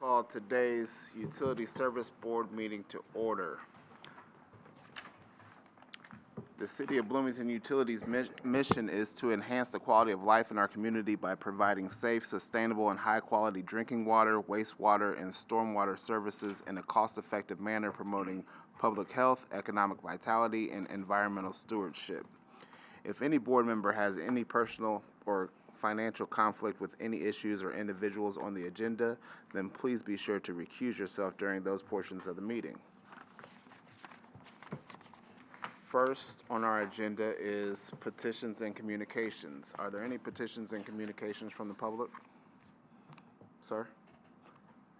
Call today's Utility Service Board meeting to order. The City of Bloomington Utilities mission is to enhance the quality of life in our community by providing safe, sustainable, and high-quality drinking water, wastewater, and stormwater services in a cost-effective manner, promoting public health, economic vitality, and environmental stewardship. If any board member has any personal or financial conflict with any issues or individuals on the agenda, then please be sure to recuse yourself during those portions of the meeting. First on our agenda is petitions and communications. Are there any petitions and communications from the public? Sir,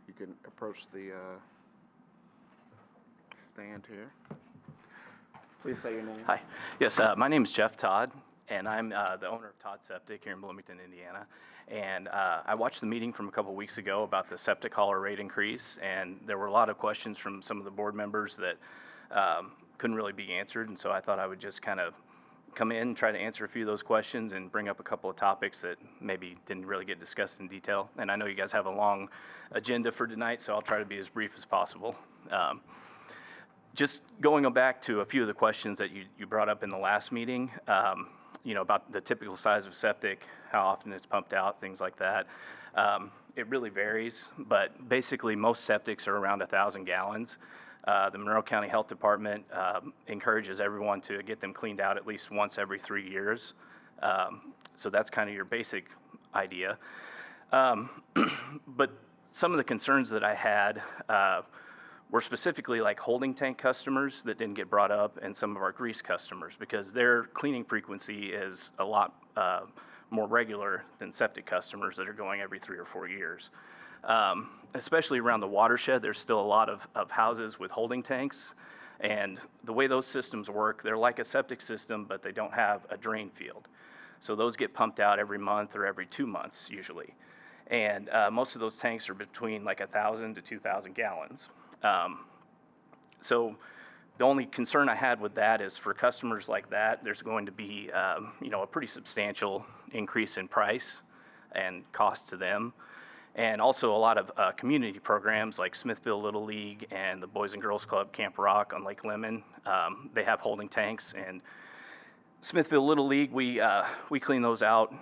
you can approach the stand here. Please say your name. Hi. Yes, my name is Jeff Todd, and I'm the owner of Todd Septic here in Bloomington, Indiana. And I watched the meeting from a couple weeks ago about the septic hauler rate increase, and there were a lot of questions from some of the board members that couldn't really be answered, and so I thought I would just kind of come in and try to answer a few of those questions and bring up a couple of topics that maybe didn't really get discussed in detail. And I know you guys have a long agenda for tonight, so I'll try to be as brief as possible. Just going back to a few of the questions that you brought up in the last meeting, about the typical size of septic, how often it's pumped out, things like that. It really varies, but basically most septics are around 1,000 gallons. The Monroe County Health Department encourages everyone to get them cleaned out at least once every 3 years. So that's kind of your basic idea. But some of the concerns that I had were specifically like holding tank customers that didn't get brought up, and some of our grease customers, because their cleaning frequency is a lot more regular than septic customers that are going every 3 or 4 years. Especially around the watershed, there's still a lot of houses with holding tanks, and the way those systems work, they're like a septic system, but they don't have a drain field. So those get pumped out every month or every 2 months usually. And most of those tanks are between like 1,000 to 2,000 gallons. So the only concern I had with that is for customers like that, there's going to be a pretty substantial increase in price and cost to them. And also a lot of community programs like Smithville Little League and the Boys and Girls Club Camp Rock on Lake Lemon. They have holding tanks, and Smithville Little League, we clean those out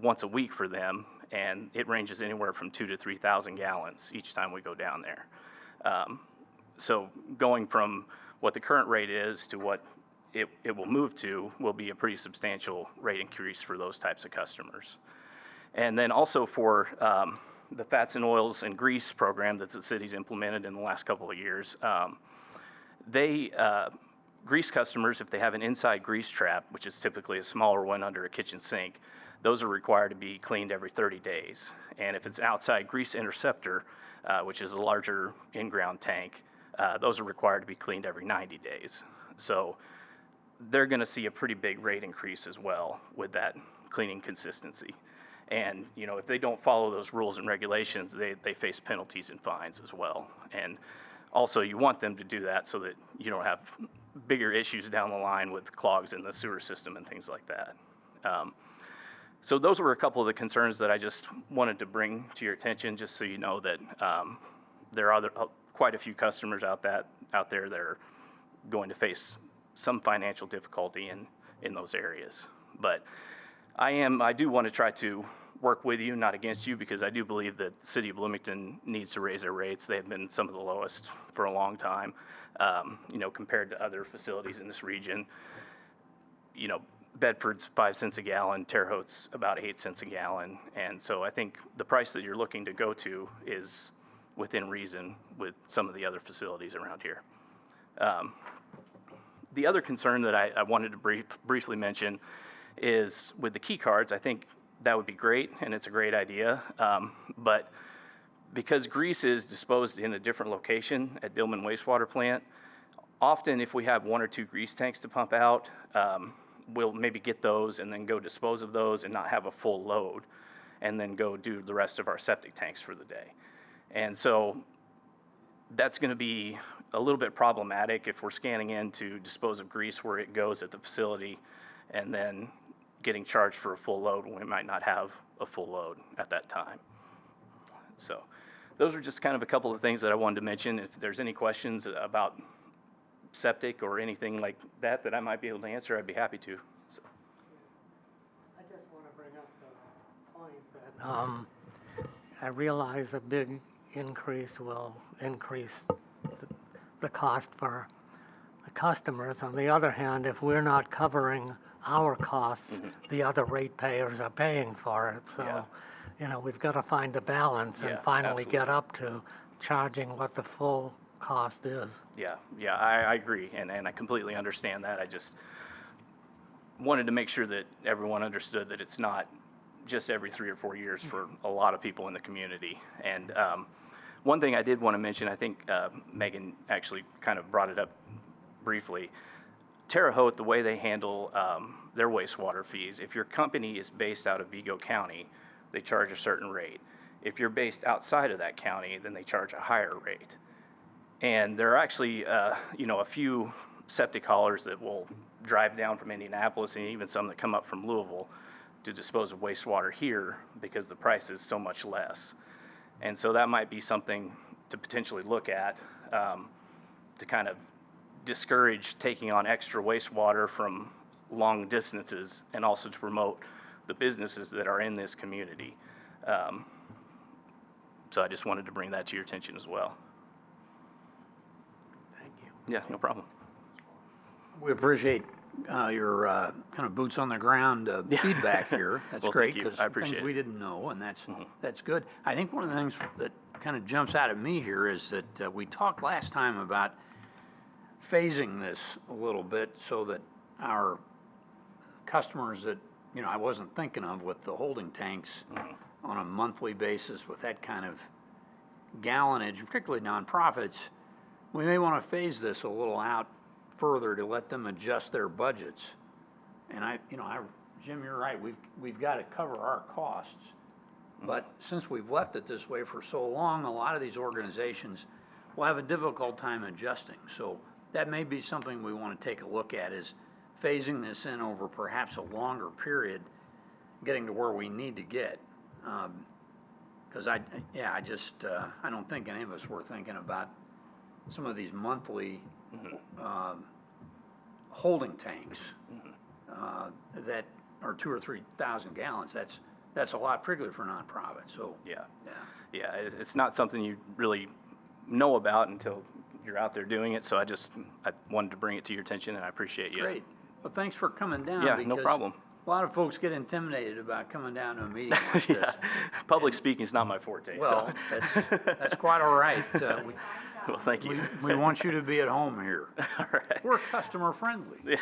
once a week for them, and it ranges anywhere from 2,000 to 3,000 gallons each time we go down there. So going from what the current rate is to what it will move to will be a pretty substantial rate increase for those types of customers. And then also for the fats and oils and grease program that the city's implemented in the last couple of years, grease customers, if they have an inside grease trap, which is typically a smaller one under a kitchen sink, those are required to be cleaned every 30 days. And if it's an outside grease interceptor, which is a larger in-ground tank, those are required to be cleaned every 90 days. So they're going to see a pretty big rate increase as well with that cleaning consistency. And if they don't follow those rules and regulations, they face penalties and fines as well. And also you want them to do that so that you don't have bigger issues down the line with clogs in the sewer system and things like that. So those were a couple of the concerns that I just wanted to bring to your attention, just so you know that there are quite a few customers out there that are going to face some financial difficulty in those areas. But I do want to try to work with you, not against you, because I do believe that the City of Bloomington needs to raise their rates. They have been some of the lowest for a long time, compared to other facilities in this region. Bedford's 5 cents a gallon, Terre Haute's about 8 cents a gallon. And so I think the price that you're looking to go to is within reason with some of the other facilities around here. The other concern that I wanted to briefly mention is with the key cards. I think that would be great, and it's a great idea. But because grease is disposed in a different location at Dillman Wastewater Plant, often if we have 1 or 2 grease tanks to pump out, we'll maybe get those and then go dispose of those and not have a full load, and then go do the rest of our septic tanks for the day. And so that's going to be a little bit problematic if we're scanning in to dispose of grease where it goes at the facility and then getting charged for a full load when we might not have a full load at that time. So those are just kind of a couple of things that I wanted to mention. If there's any questions about septic or anything like that that I might be able to answer, I'd be happy to. So. I just want to bring up the point that I realize a big increase will increase the cost for the customers. On the other hand, if we're not covering our costs, the other ratepayers are paying for it. So, Yeah. you know, we've got to find a balance and Yeah, finally get absolutely. up to charging what the full cost is. Yeah, I agree, and I completely understand that. I just wanted to make sure that everyone understood that it's not just every 3 or 4 years for a lot of people in the community. And one thing I did want to mention, I think Megan actually kind of brought it up briefly. Terre Haute, the way they handle their wastewater fees, if your company is based out of Vigo County, they charge a certain rate. If you're based outside of that county, then they charge a higher rate. And there are actually, you know, a few septic haulers that will drive down from Indianapolis, and even some that come up from Louisville to dispose of wastewater here because the price is so much less. And so that might be something to potentially look at to kind of discourage taking on extra wastewater from long distances, and also to promote the businesses that are in this community. So I just wanted to bring that to your attention as well. Thank you. Yeah, no problem. We appreciate your kind of boots on the ground feedback here. That's Well, great, thank you. because I appreciate things it. we didn't know, and that's good. I think one of the things that kind of jumps out at me here is that we talked last time about phasing this a little bit so that our customers that, you know, I wasn't thinking of with the holding tanks on a monthly basis with that kind of gallonage, particularly nonprofits, we may want to phase this a little out further to let them adjust their budgets. And Jim, you're right, we've got to cover our costs. But since we've left it this way for so long, a lot of these organizations will have a difficult time adjusting. So that may be something we want to take a look at, is phasing this in over perhaps a longer period, getting to where we need to get. Because I don't think any of us were thinking about some of these monthly holding tanks that are 2,000 or 3,000 gallons. That's a lot, particularly for nonprofits. So Yeah, it's not something you really know about until you're out there doing it. So I wanted to bring it to your attention, and I appreciate you. Great. Well, thanks for coming down. Yeah, no because problem. A lot of folks get intimidated about coming down to a meeting like Yeah, this. public speaking is not my forte. Well, so. that's quite all right. Well, thank you. We want you to be at home here. All right. We're customer friendly.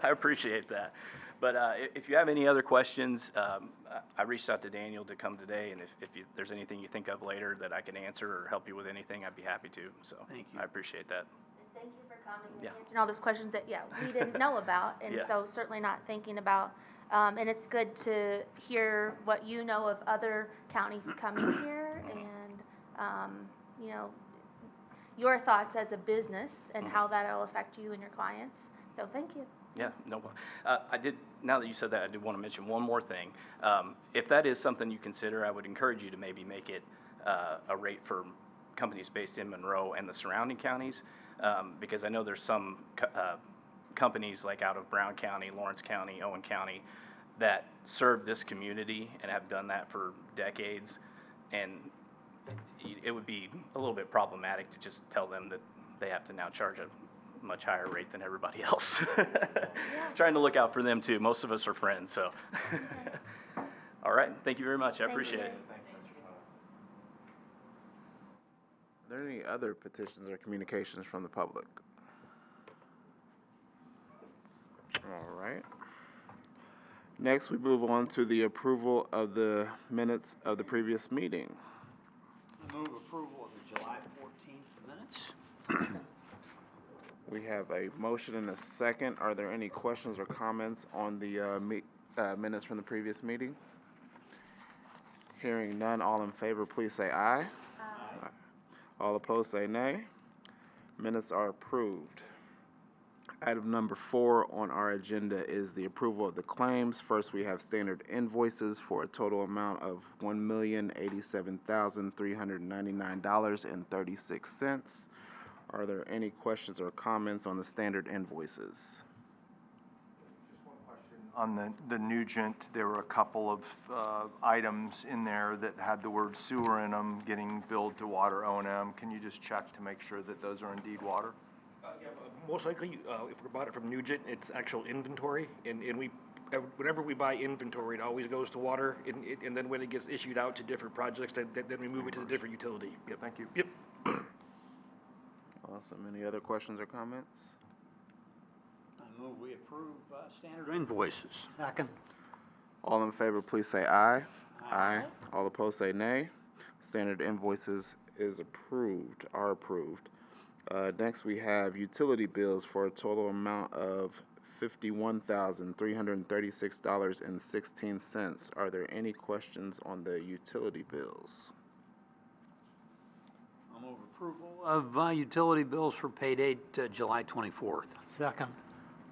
I appreciate that. But if you have any other questions, I reached out to Daniel to come today, and if there's anything you think of later that I can answer or help you with anything, I'd be happy to. So Thank you. I appreciate that. Thank you for coming and Yeah. answering all those questions that, we didn't know about, and Yeah. so certainly not thinking about. And it's good to hear what you know of other counties coming here, and, you know, your thoughts as a business and how that'll affect you and your clients. So thank you. Yeah, no problem. Now that you said that, I did want to mention one more thing. If that is something you consider, I would encourage you to maybe make it a rate for companies based in Monroe and the surrounding counties, because I know there's some companies like out of Brown County, Lawrence County, Owen County that serve this community and have done that for decades, and it would be a little bit problematic to just tell them that they have to now charge a much higher rate than everybody else. Trying to look out for them too. Most of us are friends, so. All right, thank you very much. I appreciate it. Are there any other petitions or communications from the public? All right. Next, we move on to the approval of the minutes of the previous meeting. I move approval of the July 14th minutes. We have a motion and a second. Are there any questions or comments on the minutes from the previous meeting? Hearing none, all in favor, please say aye. Aye. All opposed, say nay. Minutes are approved. Item number 4 on our agenda is the approval of the claims. First, we have standard invoices for a total amount of $1,087,399.36. Are there any questions or comments on the standard invoices? On the Nugent, there were a couple of items in there that had the word sewer in them, getting billed to water O&M. Can you just check to make sure that those are indeed water? Yeah, most likely, if we bought it from Nugent, it's actual inventory, and we, whenever we buy inventory, it always goes to water, and then when it gets issued out to different projects, then we move it to the different utility. Yep. Thank you. Yep. Awesome. Any other questions or comments? I move we approve standard invoices. Second. All in favor, please say aye. Aye. All opposed, say nay. Standard invoices are approved. Next, we have utility bills for a total amount of $51,336.16. Are there any questions on the utility bills? I move approval of utility bills for pay date July 24th. Second.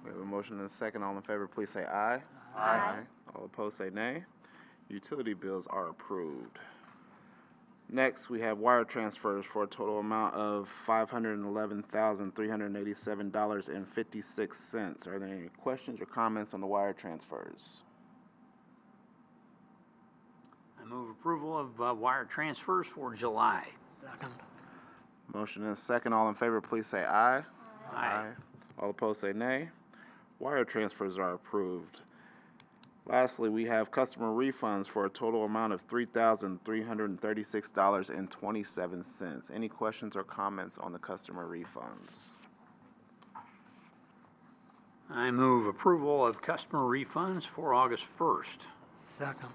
We have a motion and a second. All in favor, please say aye. Aye. All opposed, say nay. Utility bills are approved. Next, we have wire transfers for a total amount of $511,387.56. Are there any questions or comments on the wire transfers? I move approval of wire transfers for July. Second. Motion and a second. All in favor, please say aye. Aye. All opposed, say nay. Wire transfers are approved. Lastly, we have customer refunds for a total amount of $3,336.27. Any questions or comments on the customer refunds? I move approval of customer refunds for August 1st. Second.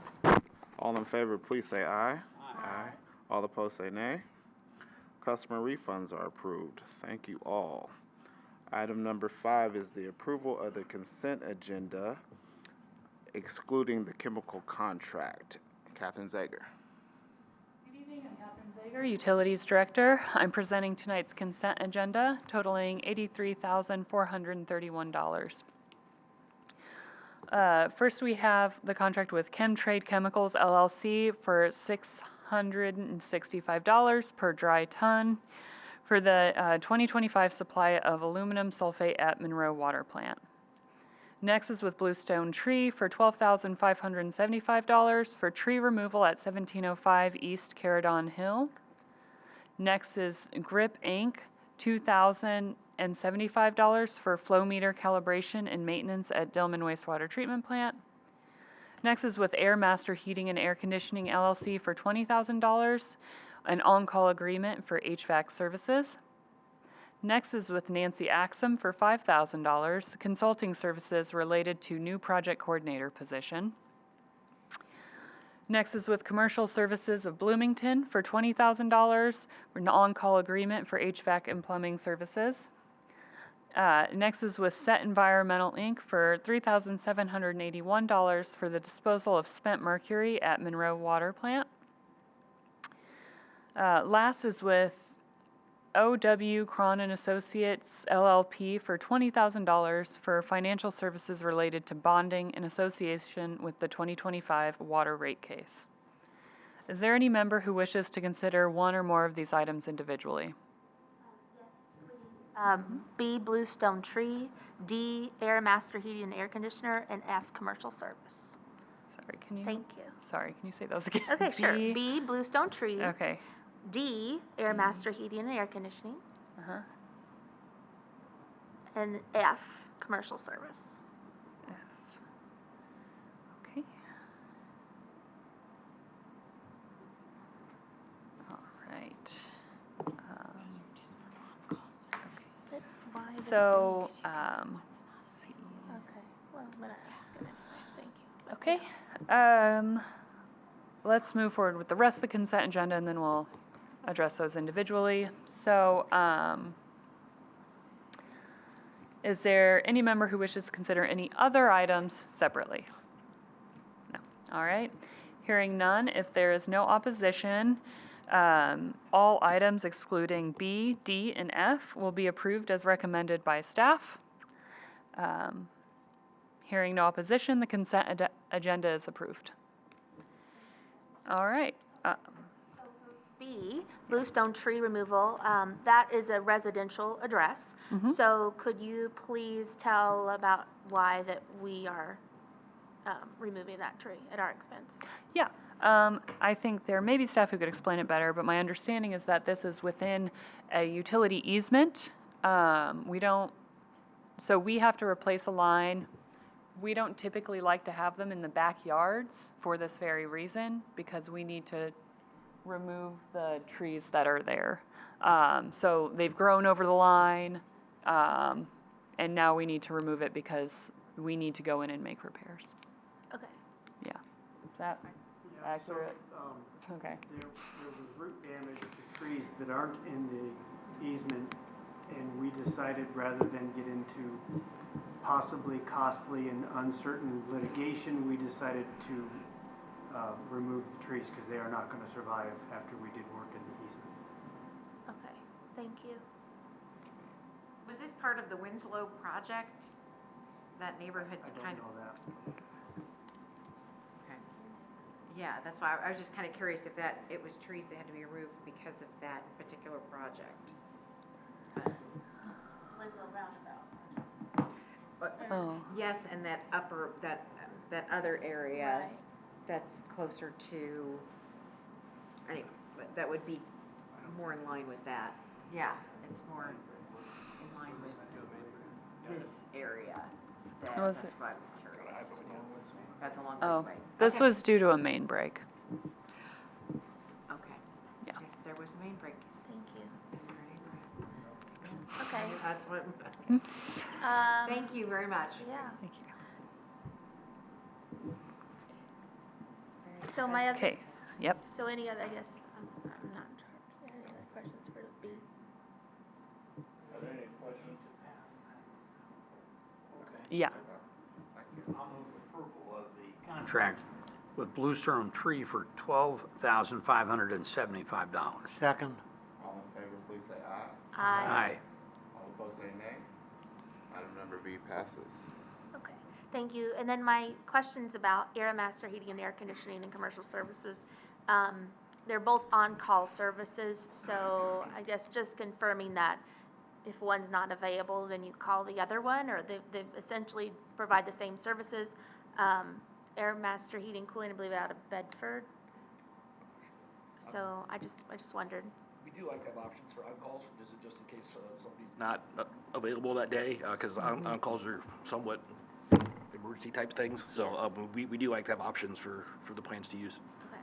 All in favor, please say aye. Aye. All opposed, say nay. Customer refunds are approved. Thank you all. Item number 5 is the approval of the consent agenda, excluding the chemical contract. Catherine Zager. Good evening, I'm Catherine Zager, Utilities Director. I'm presenting tonight's consent agenda totaling $83,431. First, we have the contract with Chemtrade Chemicals LLC for $665 per dry ton for the 2025 supply of aluminum sulfate at Monroe Water Plant. Next is with Bluestone Tree for $12,575 for tree removal at 1705 East Caradon Hill. Next is Grip Inc., $2,075 for flow meter calibration and maintenance at Dillman Wastewater Treatment Plant. Next is with Air Master Heating and Air Conditioning LLC for $20,000, an on-call agreement for HVAC services. Next is with Nancy Axum for $5,000, consulting services related to new project coordinator position. Next is with Commercial Services of Bloomington for $20,000, an on-call agreement for HVAC and plumbing services. Next is with Set Environmental Inc. for $3,781 for the disposal of spent mercury at Monroe Water Plant. Last is with O.W. Cron and Associates LLP for $20,000 for financial services related to bonding in association with the 2025 water rate case. Is there any member who wishes to consider one or more of these items individually? B, Bluestone Tree, D, Air Master Heating and Air Conditioner, and F, Commercial Service. Sorry, can you? Thank you. Sorry, can you say those again? Okay, sure. B, Bluestone Tree. Okay. D, Air Master Heating and Air Conditioning. Uh-huh. And F, Commercial Service. Okay. All right. Why does So, let's see. Okay, well, I'm gonna ask it anyway, thank you. Okay. Let's move forward with the rest of the consent agenda, and then we'll address those individually. So, is there any member who wishes to consider any other items separately? No. All right. Hearing none, if there is no opposition, all items excluding B, D, and F will be approved as recommended by staff. Hearing no opposition, the consent agenda is approved. All right. B, bluestone tree removal, that is a residential address. So could you please tell about why that we are removing that tree at our expense? Yeah, I think there may be staff who could explain it better, but my understanding is that this is within a utility easement. So we have to replace a line. We don't typically like to have them in the backyards for this very reason, because we need to remove the trees that are there. So they've grown over the line, and now we need to remove it because we need to go in and make repairs. Okay. Yeah. Is that accurate? Okay. There was root damage to trees that aren't in the easement, and we decided rather than get into possibly costly and uncertain litigation, we decided to remove the trees because they are not going to survive after we did work in the easement. Okay, thank you. Was this part of the Winslow project? That neighborhood's I kind don't of. know that. Okay. Yeah, that's why I was just kind of curious if it was trees that had to be removed because of that particular project. Winslow Roundabout. Oh. Yes, and that other area Right. that's closer to, anyway, but that would be more in line with that. Yeah, it's more in line with this area. Was That's it? why I was curious. That's along Oh, this way. this Okay. was due to a main break. Okay. Yeah. Yes, there was a main break. Thank you. Right. Okay. That's what, Thank thank you very much. Yeah. Thank you. So my other, Okay, yep. so any other, I guess, I'm not sure. Any other questions for B? Yeah. I'll move approval of the contract with Bluestone Tree for $12,575. Second. All in favor, please say aye. Aye. All opposed, say nay. Item number B passes. Okay, thank you. And then my questions about Air Master Heating and Air Conditioning and Commercial Services. They're both on-call services, so I guess just confirming that if one's not available, then you call the other one, or they essentially provide the same services. Air Master Heating and Cooling, I believe, out of Bedford. So I just wondered. We do like to have options for on-calls, just in case somebody's not available that day, because on-calls are somewhat emergency type things. So we do like to have options for the plans to use. Okay.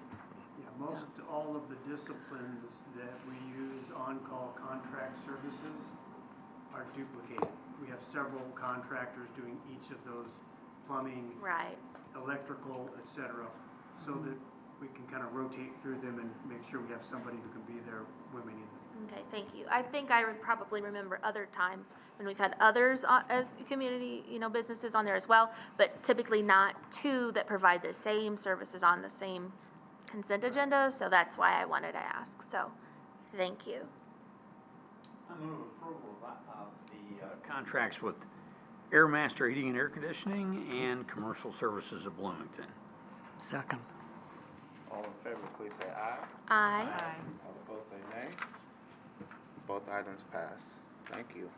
Yeah, most all of the disciplines that we use on-call contract services are duplicated. We have several contractors doing each of those: plumbing, Right. electrical, et cetera, so that we can kind of rotate through them and make sure we have somebody who can be there when we need them. Okay, thank you. I think I would probably remember other times when we've had others as community, businesses on there as well, but typically not two that provide the same services on the same consent agenda, so that's why I wanted to ask. So, thank you. I move approval of the contracts with Air Master Heating and Air Conditioning and Commercial Services of Bloomington. Second. All in favor, please say aye. Aye. All opposed, say nay. Both items pass. Thank you.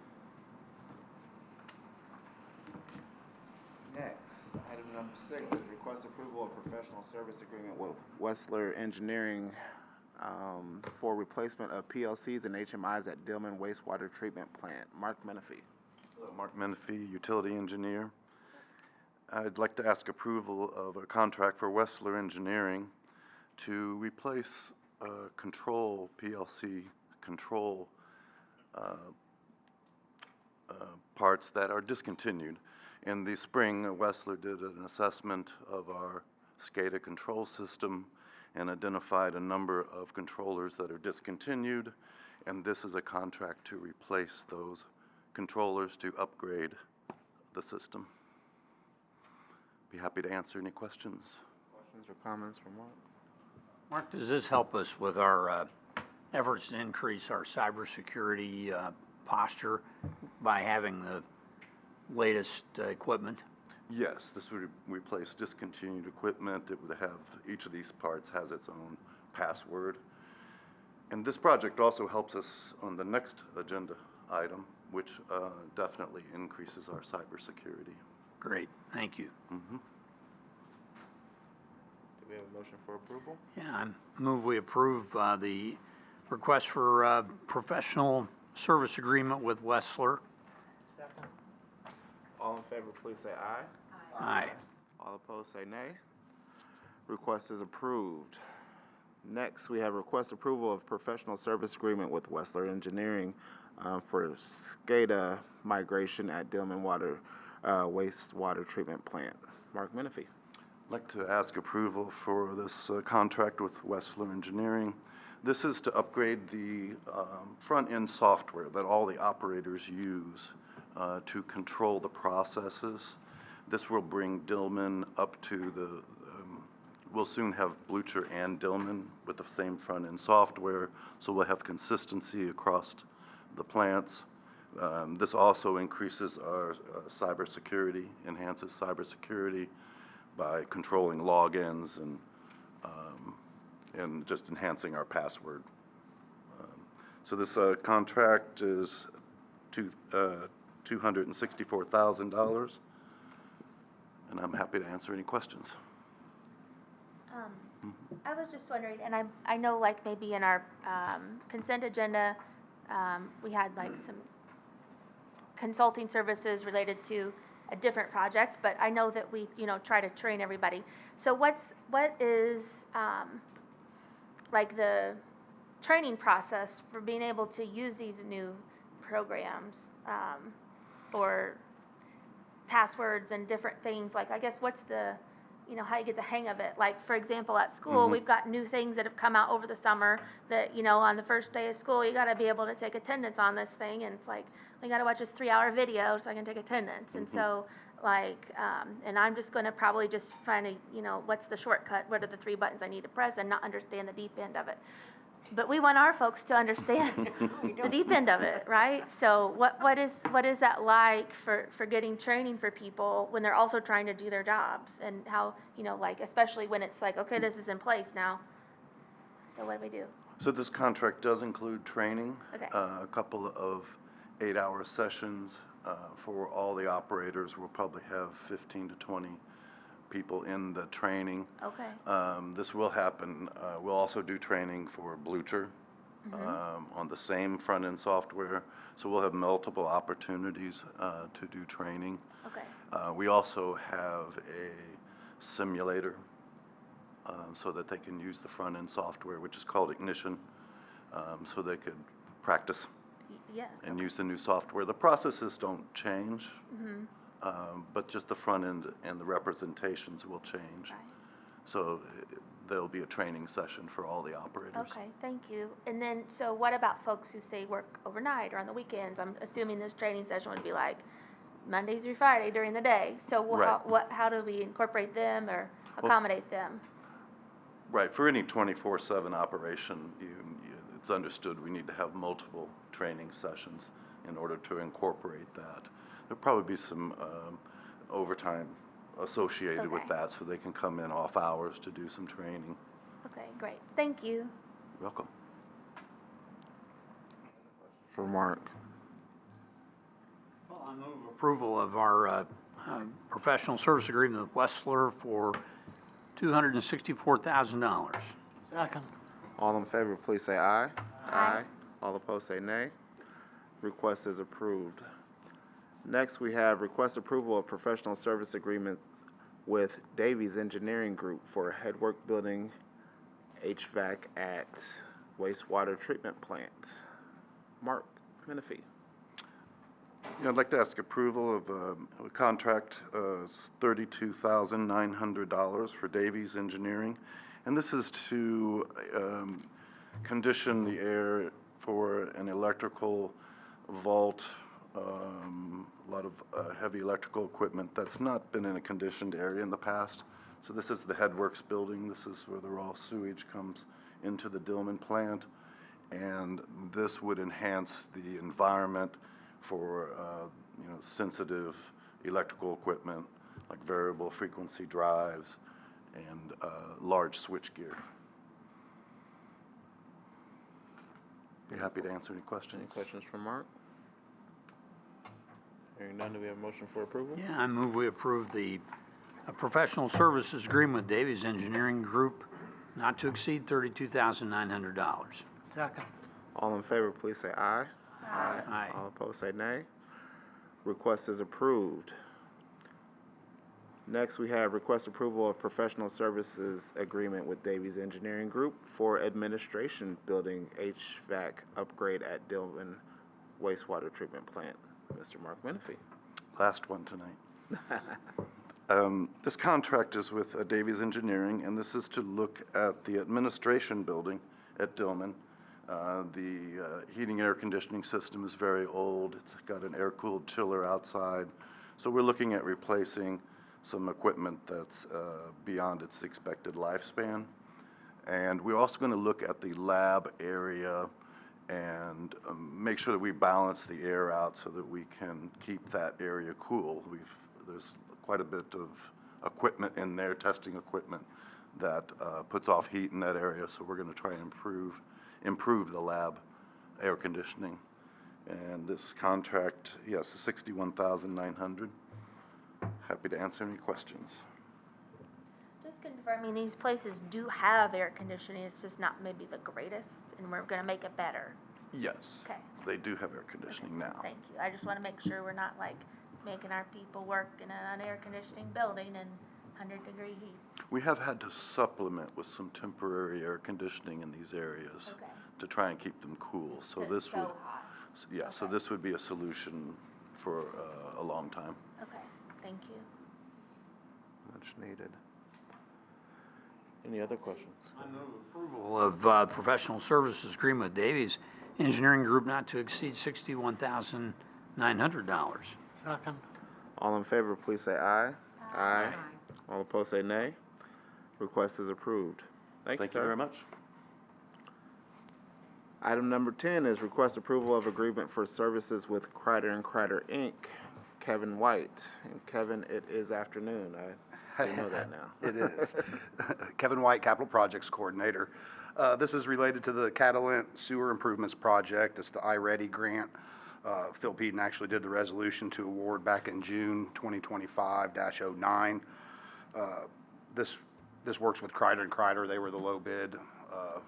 Next, item number 6 is request approval of professional service agreement with Wessler Engineering for replacement of PLCs and HMIs at Dillman Wastewater Treatment Plant. Mark Menifee. Mark Menifee, utility engineer. I'd like to ask approval of a contract for Wessler Engineering to replace control, PLC control parts that are discontinued. In the spring, Wessler did an assessment of our SCADA control system and identified a number of controllers that are discontinued, and this is a contract to replace those controllers to upgrade the system. Be happy to answer any questions. Questions or comments from Mark? Mark, does this help us with our efforts to increase our cybersecurity posture by having the latest equipment? Yes, this would replace discontinued equipment. It would have, each of these parts has its own password. And this project also helps us on the next agenda item, which definitely increases our cybersecurity. Great, thank you. Do we have a motion for approval? Yeah, I move we approve the request for professional service agreement with Wessler. All in favor, please say aye. Aye. All opposed, say nay. Request is approved. Next, we have request approval of professional service agreement with Wessler Engineering for SCADA migration at Dillman wastewater treatment plant. Mark Menifee. I'd like to ask approval for this contract with Wessler Engineering. This is to upgrade the front-end software that all the operators use to control the processes. This will bring Dillman up to the, we'll soon have Blucher and Dillman with the same front-end software, so we'll have consistency across the plants. This also increases our cybersecurity, enhances cybersecurity by controlling logins and just enhancing our password. So this contract is $264,000, and I'm happy to answer any questions. I was just wondering, and I know like maybe in our consent agenda, we had like some consulting services related to a different project, but I know that we, try to train everybody. So what is like the training process for being able to use these new programs or passwords and different things? Like, I guess what's the, how you get the hang of it? Like, for example, at school, we've got new things that have come out over the summer that, on the first day of school, you got to be able to take attendance on this thing. And it's like, we got to watch this 3-hour video so I can take attendance. And so, like, and I'm just going to probably just find what's the shortcut? What are the 3 buttons I need to press and not understand the deep end of it? But we want our folks to understand the deep end of it, right? So what is that like for getting training for people when they're also trying to do their jobs, and how, like, especially when it's like, okay, this is in place now. So what do we do? So this contract does include training, Okay. a couple of 8-hour sessions for all the operators. We'll probably have 15 to 20 people in the training. Okay. This will happen. We'll also do training for Blucher on the same front-end software. So we'll have multiple opportunities to do training. Okay. We also have a simulator so that they can use the front-end software, which is called Ignition, so they could practice Yes. and use the new software. The processes don't change, but just the front end and the representations will change. Right. So there'll be a training session for all the operators. Okay, thank you. And then, so what about folks who say work overnight or on the weekends? I'm assuming this training session would be like Monday through Friday during the day. So Right. how do we incorporate them or accommodate them? Right, for any 24/7 operation, it's understood we need to have multiple training sessions in order to incorporate that. There'll probably be some overtime associated with Okay. that, so they can come in off hours to do some training. Okay, great. Thank you. Welcome. For Mark. Well, I move approval of our professional service agreement with Wessler for $264,000. Second. All in favor, please say aye. Aye. All opposed, say nay. Request is approved. Next, we have request approval of professional service agreement with Davies Engineering Group for headwork building HVAC at wastewater treatment plant. Mark Menifee. Yeah, I'd like to ask approval of a contract, $32,900 for Davies Engineering. And this is to condition the air for an electrical vault, a lot of heavy electrical equipment that's not been in a conditioned area in the past. So this is the Headworks building. This is where the raw sewage comes into the Dillman plant. And this would enhance the environment for sensitive electrical equipment like variable frequency drives and large switchgear. Be happy to answer any questions. Any questions from Mark? Hearing none, do we have a motion for approval? Yeah, I move we approve the professional services agreement with Davies Engineering Group not to exceed $32,900. Second. All in favor, please say aye. Aye. Aye. All opposed, say nay. Request is approved. Next, we have request approval of professional services agreement with Davies Engineering Group for administration building HVAC upgrade at Dillman wastewater treatment plant. Mr. Mark Menifee. Last one tonight. This contract is with Davies Engineering, and this is to look at the administration building at Dillman. The heating air conditioning system is very old. It's got an air-cooled chiller outside. So we're looking at replacing some equipment that's beyond its expected lifespan. And we're also going to look at the lab area and make sure that we balance the air out so that we can keep that area cool. There's quite a bit of equipment in there, testing equipment, that puts off heat in that area. So we're going to try and improve the lab air conditioning. And this contract, yes, is $61,900. Happy to answer any questions. Just confirming, these places do have air conditioning, it's just not maybe the greatest, and we're gonna make it better. Yes. Okay. They do have air conditioning now. Thank you. I just wanna make sure we're not like making our people work in an air conditioning building in 100-degree heat. We have had to supplement with some temporary air conditioning in these areas Okay. to try and keep them cool. So It's this so would, hot. yeah, so Okay. this would be a solution for a long time. Okay, thank you. Much needed. Any other questions? I move approval of professional services agreement with Davies Engineering Group not to exceed $61,900. Second. All in favor, please say aye. Aye. All opposed, say nay. Request is approved. Thank you, Thank you sir. very much. Item number 10 is request approval of agreement for services with Kreider & Kreider, Inc., Kevin White. And Kevin, it is afternoon. I know that now. It is. Kevin White, Capital Projects Coordinator. This is related to the Catalent Sewer Improvements Project. It's the iReady grant. Phil Peden actually did the resolution to award back in June 2025-09. This works with Kreider & Kreider. They were the low bid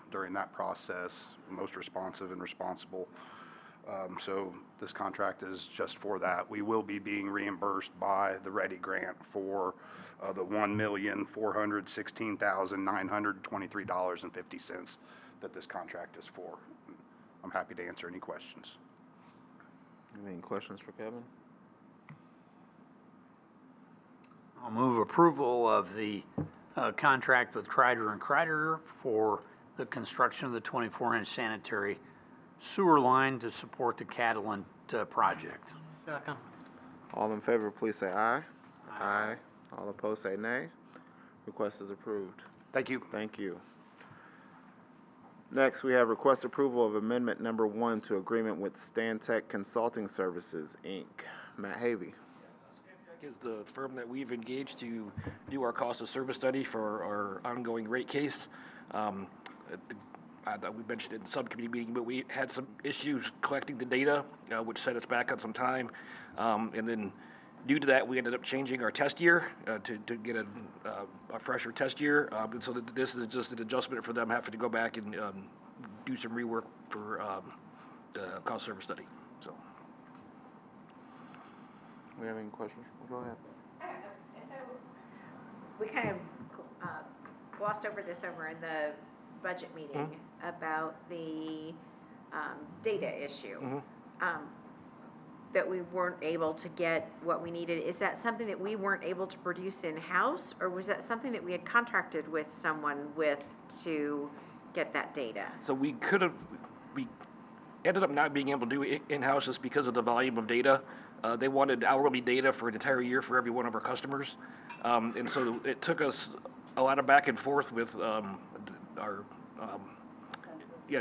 during that process, most responsive and responsible. So this contract is just for that. We will be being reimbursed by the Ready grant for the $1,416,923.50 that this contract is for. I'm happy to answer any questions. Any questions for Kevin? I'll move approval of the contract with Kreider & Kreider for the construction of the 24-inch sanitary sewer line to support the Catalent project. Second. All in favor, please say aye. Aye. All opposed, say nay. Request is approved. Thank you. Thank you. Next, we have request approval of amendment number 1 to agreement with Stantec Consulting Services, Inc. Matt Havey. Is the firm that we've engaged to do our cost of service study for our ongoing rate case. We mentioned it in the subcommittee meeting, but we had some issues collecting the data, which set us back on some time. And then due to that, we ended up changing our test year to get a fresher test year. And so this is just an adjustment for them having to go back and do some rework for the cost service study. So. We have any questions? Go ahead. So, we kind of glossed over this over in the budget meeting about the data issue. That we weren't able to get what we needed. Is that something that we weren't able to produce in-house, or was that something that we had contracted with someone with to get that data? So we ended up not being able to do it in-house just because of the volume of data. They wanted hourly data for an entire year for every one of our customers. And so it took us a lot of back and forth with our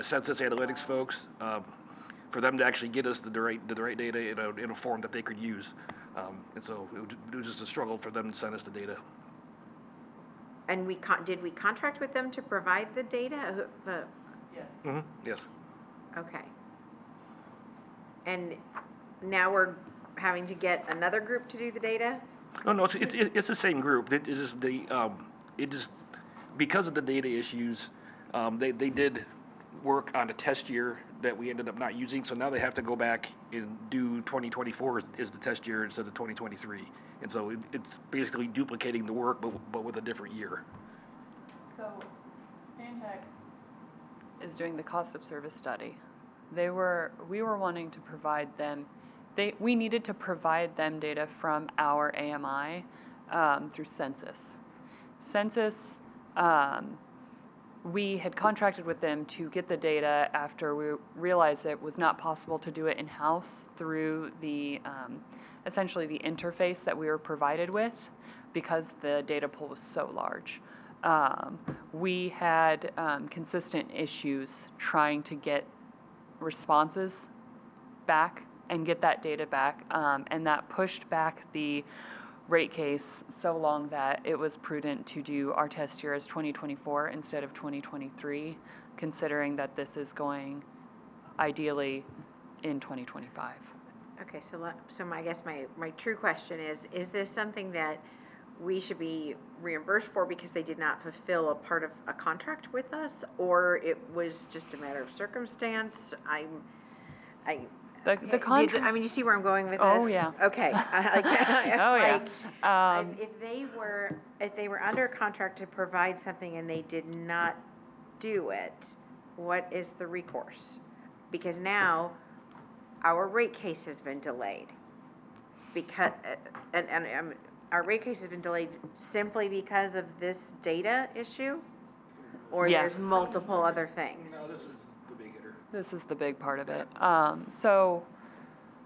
census analytics folks. for them to actually get us the right data in a form that they could use. And so it was just a struggle for them to send us the data. And did we contract with them to provide the data? Yes. Okay. And now we're having to get another group to do the data? No, it's the same group. It just because of the data issues, they did work on a test year that we ended up not using. So now they have to go back and do 2024 is the test year instead of 2023. And so it's basically duplicating the work, but with a different year. So Stantec is doing the cost of service study. We were wanting to provide them, we needed to provide them data from our AMI through Census. Census, we had contracted with them to get the data after we realized it was not possible to do it in-house through the, essentially the interface that we were provided with because the data pool was so large. We had consistent issues trying to get responses back and get that data back, and that pushed back the rate case so long that it was prudent to do our test year as 2024 instead of 2023, considering that this is going ideally in 2025. Okay, so I guess my true question is this something that we should be reimbursed for because they did not fulfill a part of a contract with us, or it was just a matter of circumstance? The contract. I mean, you see where I'm going with this? Oh, yeah. Okay. Oh, yeah. If they were under a contract to provide something and they did not do it, what is the recourse? Because now our rate case has been delayed. Because our rate case has been delayed simply because of this data issue, or Yeah. there's multiple other things. No, this is the big hitter. This is the big part of it.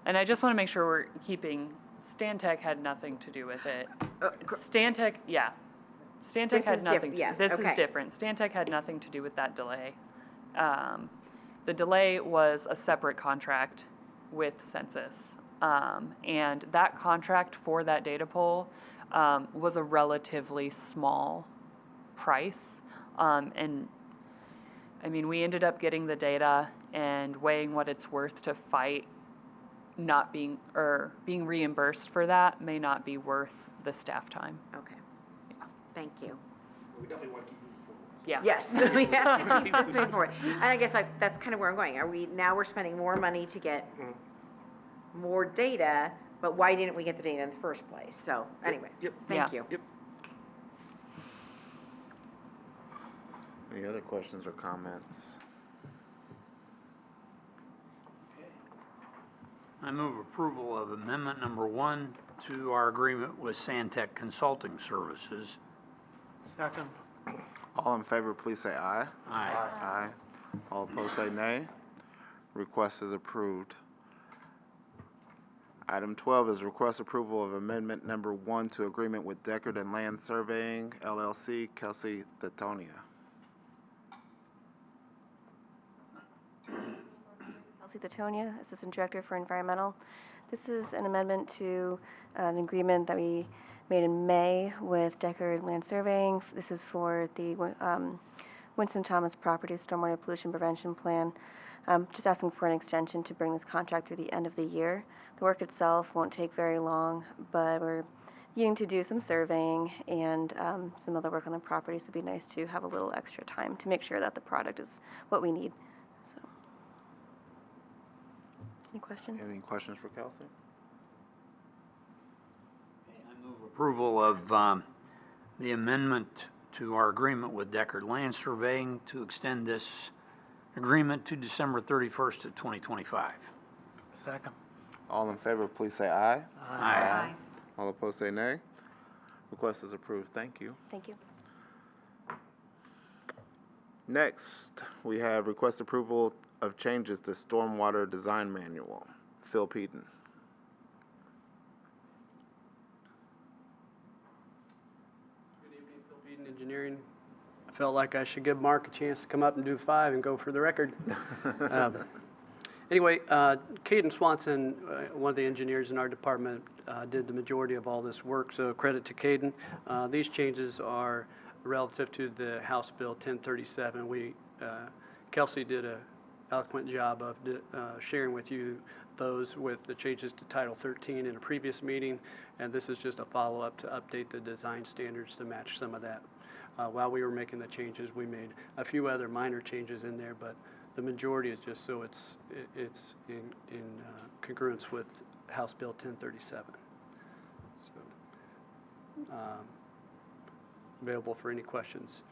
And I just want to make sure we're keeping, Stantec had nothing to do with it. Stantec, yeah. Stantec This had is nothing. yes, This okay. is different. Stantec had nothing to do with that delay. The delay was a separate contract with Census. And that contract for that data pool was a relatively small price. And I mean, we ended up getting the data and weighing what it's worth to fight not being, or being reimbursed for that may not be worth the staff time. Okay. Thank you. We definitely want to keep moving forward. Yeah. Yes, we have to keep this moving forward. And I guess that's kind of where I'm going. Now we're spending more money to get more data, but why didn't we get the data in the first place? So anyway, Yep. thank Yeah. you. Yep. Any other questions or comments? I move approval of amendment number 1 to our agreement with Santec Consulting Services. Second. All in favor, please say aye. Aye. Aye. All opposed, say nay. Request is approved. Item 12 is request approval of amendment number 1 to agreement with Deckard and Land Surveying, LLC, Kelsey Thetonia. Kelsey Thetonia, Assistant Director for Environmental. This is an amendment to an agreement that we made in May with Deckard Land Surveying. This is for the Winston Thomas Properties Stormwater Pollution Prevention Plan. Just asking for an extension to bring this contract through the end of the year. The work itself won't take very long, but we're needing to do some surveying and some other work on the property, so it'd be nice to have a little extra time to make sure that the product is what we need. So, any questions? Any questions for Kelsey? I move approval of the amendment to our agreement with Deckard Land Surveying to extend this agreement to December 31st of 2025. Second. All in favor, please say aye. Aye. All opposed, say nay. Request is approved. Thank you. Thank you. Next, we have request approval of changes to Stormwater Design Manual. Phil Peden. Good evening, Phil Beeden, Engineering. I felt like I should give Mark a chance to come up and do 5 and go for the record. Anyway, Caden Swanson, one of the engineers in our department, did the majority of all this work, so credit to Caden. These changes are relative to the House Bill 1037. Kelsey did an eloquent job of sharing with you those with the changes to Title 13 in a previous meeting, and this is just a follow-up to update the design standards to match some of that. While we were making the changes, we made a few other minor changes in there, but the majority is just so it's in congruence with House Bill 1037. So, available for any questions.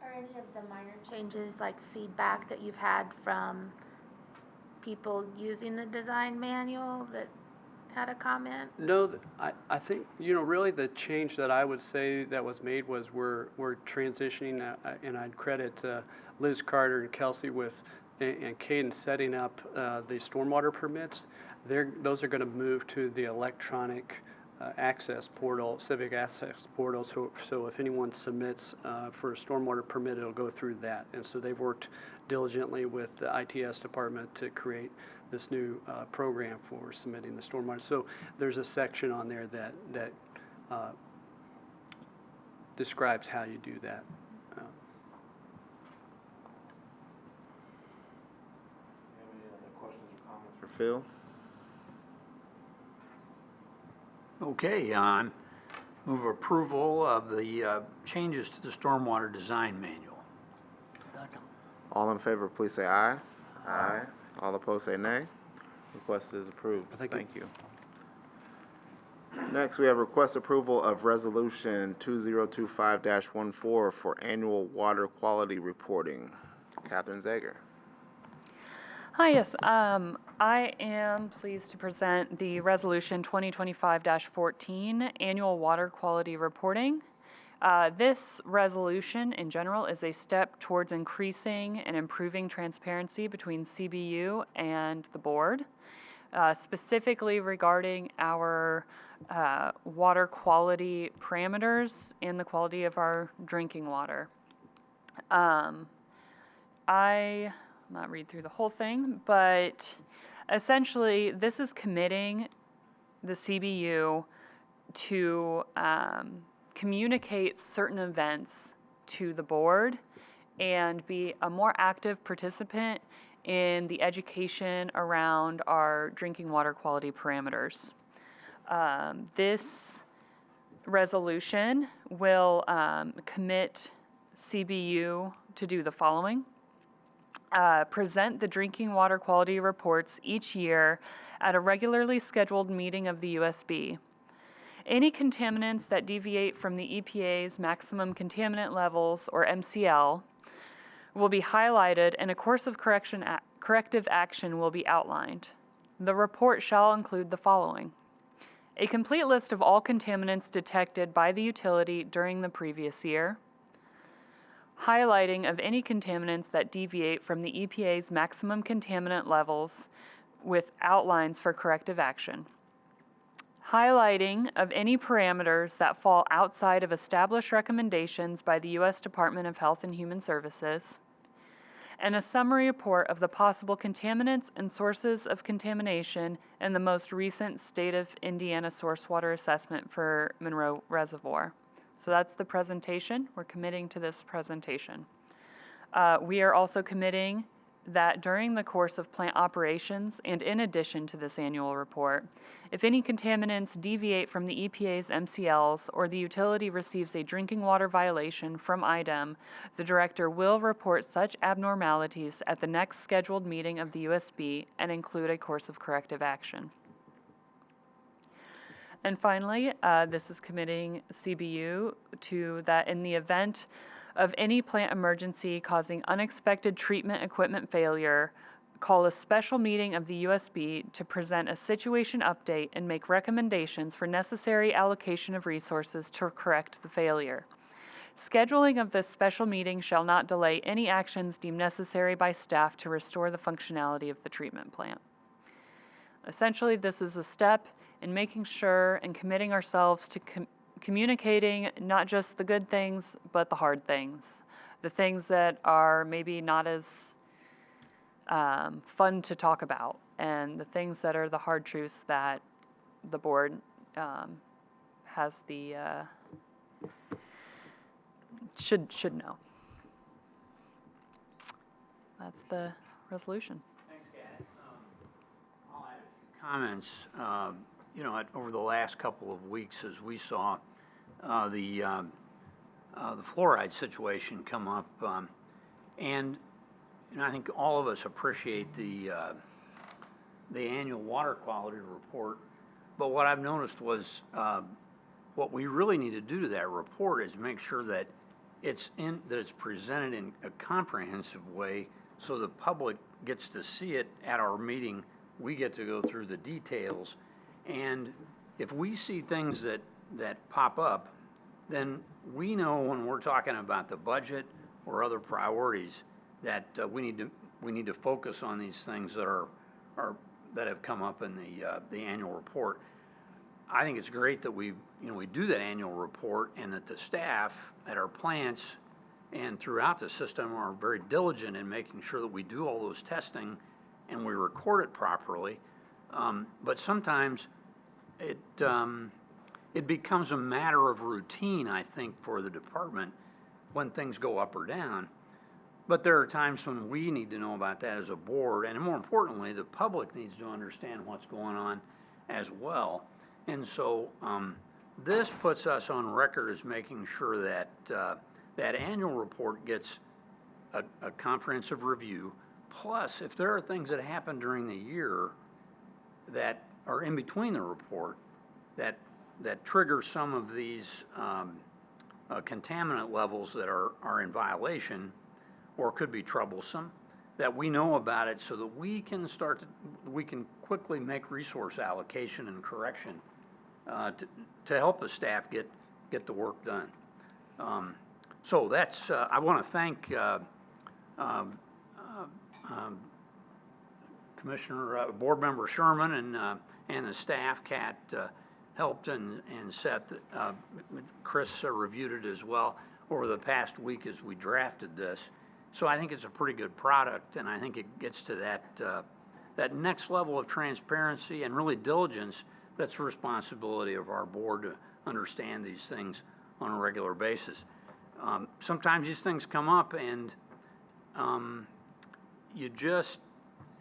Are any of the minor changes like feedback that you've had from people using the design manual that had a comment? No, I think, really the change that I would say that was made was we're transitioning, and I'd credit Liz Carter and Kelsey and Caden setting up the stormwater permits. Those are going to move to the electronic access portal, civic access portal, so if anyone submits for a stormwater permit, it'll go through that. And so they've worked diligently with the ITS department to create this new program for submitting the stormwater. So there's a section on there that describes how you do that. Any other questions or comments for Phil? Okay, move approval of the changes to the stormwater design manual. Second. All in favor, please say aye. Aye. All opposed, say nay. Request is approved. Thank you. Next, we have request approval of Resolution 2025-14 for annual water quality reporting. Catherine Zager. Hi, yes. I am pleased to present the Resolution 2025-14 Annual Water Quality Reporting. This resolution in general is a step towards increasing and improving transparency between CBU and the board, specifically regarding our water quality parameters and the quality of our drinking water. I'll not read through the whole thing, but essentially this is committing the CBU to communicate certain events to the board and be a more active participant in the education around our drinking water quality parameters. This resolution will commit CBU to do the following. Present the drinking water quality reports each year at a regularly scheduled meeting of the USB. Any contaminants that deviate from the EPA's maximum contaminant levels, or MCL, will be highlighted and a course of corrective action will be outlined. The report shall include the following: a complete list of all contaminants detected by the utility during the previous year, highlighting of any contaminants that deviate from the EPA's maximum contaminant levels with outlines for corrective action, highlighting of any parameters that fall outside of established recommendations by the U.S. Department of Health and Human Services, and a summary report of the possible contaminants and sources of contamination in the most recent State of Indiana source water assessment for Monroe Reservoir. So that's the presentation. We're committing to this presentation. We are also committing that during the course of plant operations and in addition to this annual report, if any contaminants deviate from the EPA's MCLs or the utility receives a drinking water violation from IDEM, the director will report such abnormalities at the next scheduled meeting of the USB and include a course of corrective action. And finally, this is committing CBU to that in the event of any plant emergency causing unexpected treatment equipment failure, call a special meeting of the USB to present a situation update and make recommendations for necessary allocation of resources to correct the failure. Scheduling of this special meeting shall not delay any actions deemed necessary by staff to restore the functionality of the treatment plant. Essentially, this is a step in making sure and committing ourselves to communicating not just the good things, but the hard things. The things that are maybe not as fun to talk about, and the things that are the hard truths that the board has the should know. That's the resolution. Thanks, Kat. I'll add a few comments. Over the last couple of weeks, as we saw the fluoride situation come up, and I think all of us appreciate the annual water quality report. But what I've noticed was what we really need to do to that report is make sure that it's presented in a comprehensive way, so the public gets to see it at our meeting. We get to go through the details, and if we see things that pop up, then we know when we're talking about the budget or other priorities that we need to focus on these things that have come up in the annual report. I think it's great that we do that annual report, and that the staff at our plants and throughout the system are very diligent in making sure that we do all those testing and we record it properly. But sometimes it becomes a matter of routine, I think, for the department when things go up or down. But there are times when we need to know about that as a board, and more importantly, the public needs to understand what's going on as well. And so this puts us on record as making sure that that annual report gets a comprehensive review. Plus, if there are things that happen during the year that are in between the report that trigger some of these contaminant levels that are in violation or could be troublesome, that we know about it so that we can quickly make resource allocation and correction to help the staff get the work done. So that's, I want to thank Board Member Sherman and the staff. Kat helped, and Seth, Chris reviewed it as well over the past week as we drafted this. So I think it's a pretty good product, and I think it gets to that next level of transparency and really diligence that's the responsibility of our board to understand these things on a regular basis. Sometimes these things come up, and you just,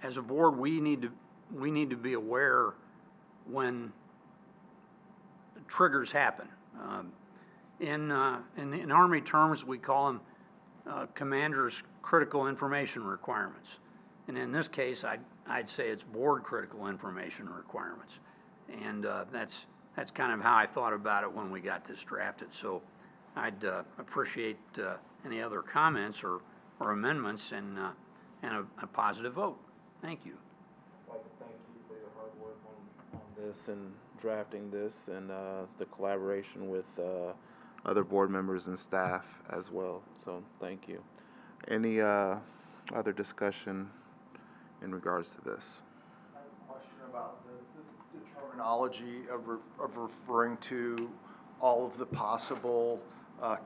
as a board, we need to be aware when triggers happen. In Army terms, we call them commander's critical information requirements, and in this case, I'd say it's board critical information requirements, and that's kind of how I thought about it when we got this drafted. So I'd appreciate any other comments or amendments and a positive vote. Thank you. I'd like to thank you for your hard work on this and drafting this, and the collaboration with other board members and staff as well. So thank you. Any other discussion in regards to this? I have a question about the terminology of referring to all of the possible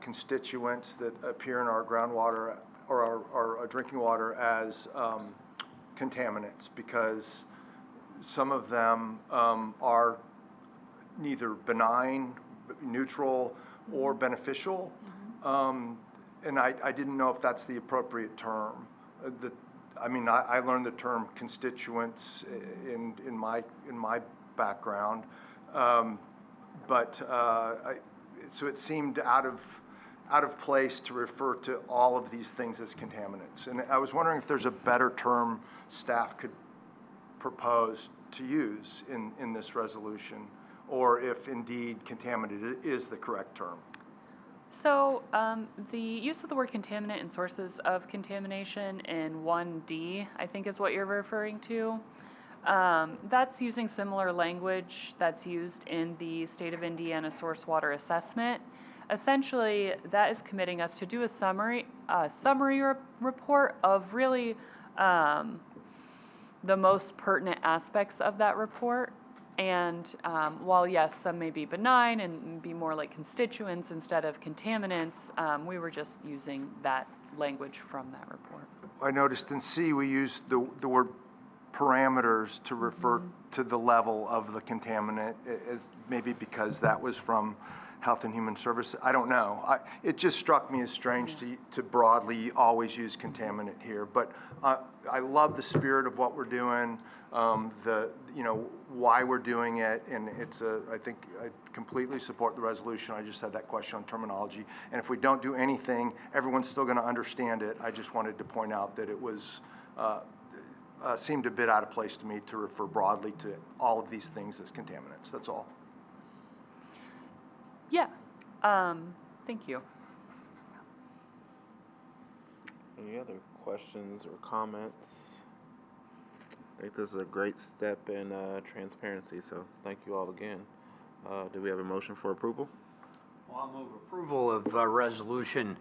constituents that appear in our groundwater or our drinking water as contaminants, because some of them are neither benign, neutral, or beneficial. And I didn't know if that's the appropriate term. I learned the term constituents in my background, so it seemed out of place to refer to all of these things as contaminants. And I was wondering if there's a better term staff could propose to use in this resolution, or if indeed contaminated is the correct term. So the use of the word contaminant and sources of contamination in 1D, I think is what you're referring to. That's using similar language that's used in the State of Indiana Source Water Assessment. Essentially, that is committing us to do a summary report of really the most pertinent aspects of that report. And while, yes, some may be benign and be more like constituents instead of contaminants, we were just using that language from that report. I noticed in C, we used the word parameters to refer to the level of the contaminant, maybe because that was from Health and Human Services. I don't know. It just struck me as strange to broadly always use contaminant here. But I love the spirit of what we're doing, why we're doing it, and I think I completely support the resolution. I just had that question on terminology. And if we don't do anything, everyone's still going to understand it. I just wanted to point out that it was seemed a bit out of place to me to refer broadly to all of these things as contaminants. That's all. Yeah, thank you. Any other questions or comments? I think this is a great step in transparency, so thank you all again. Do we have a motion for approval? Well, I'll move approval of Resolution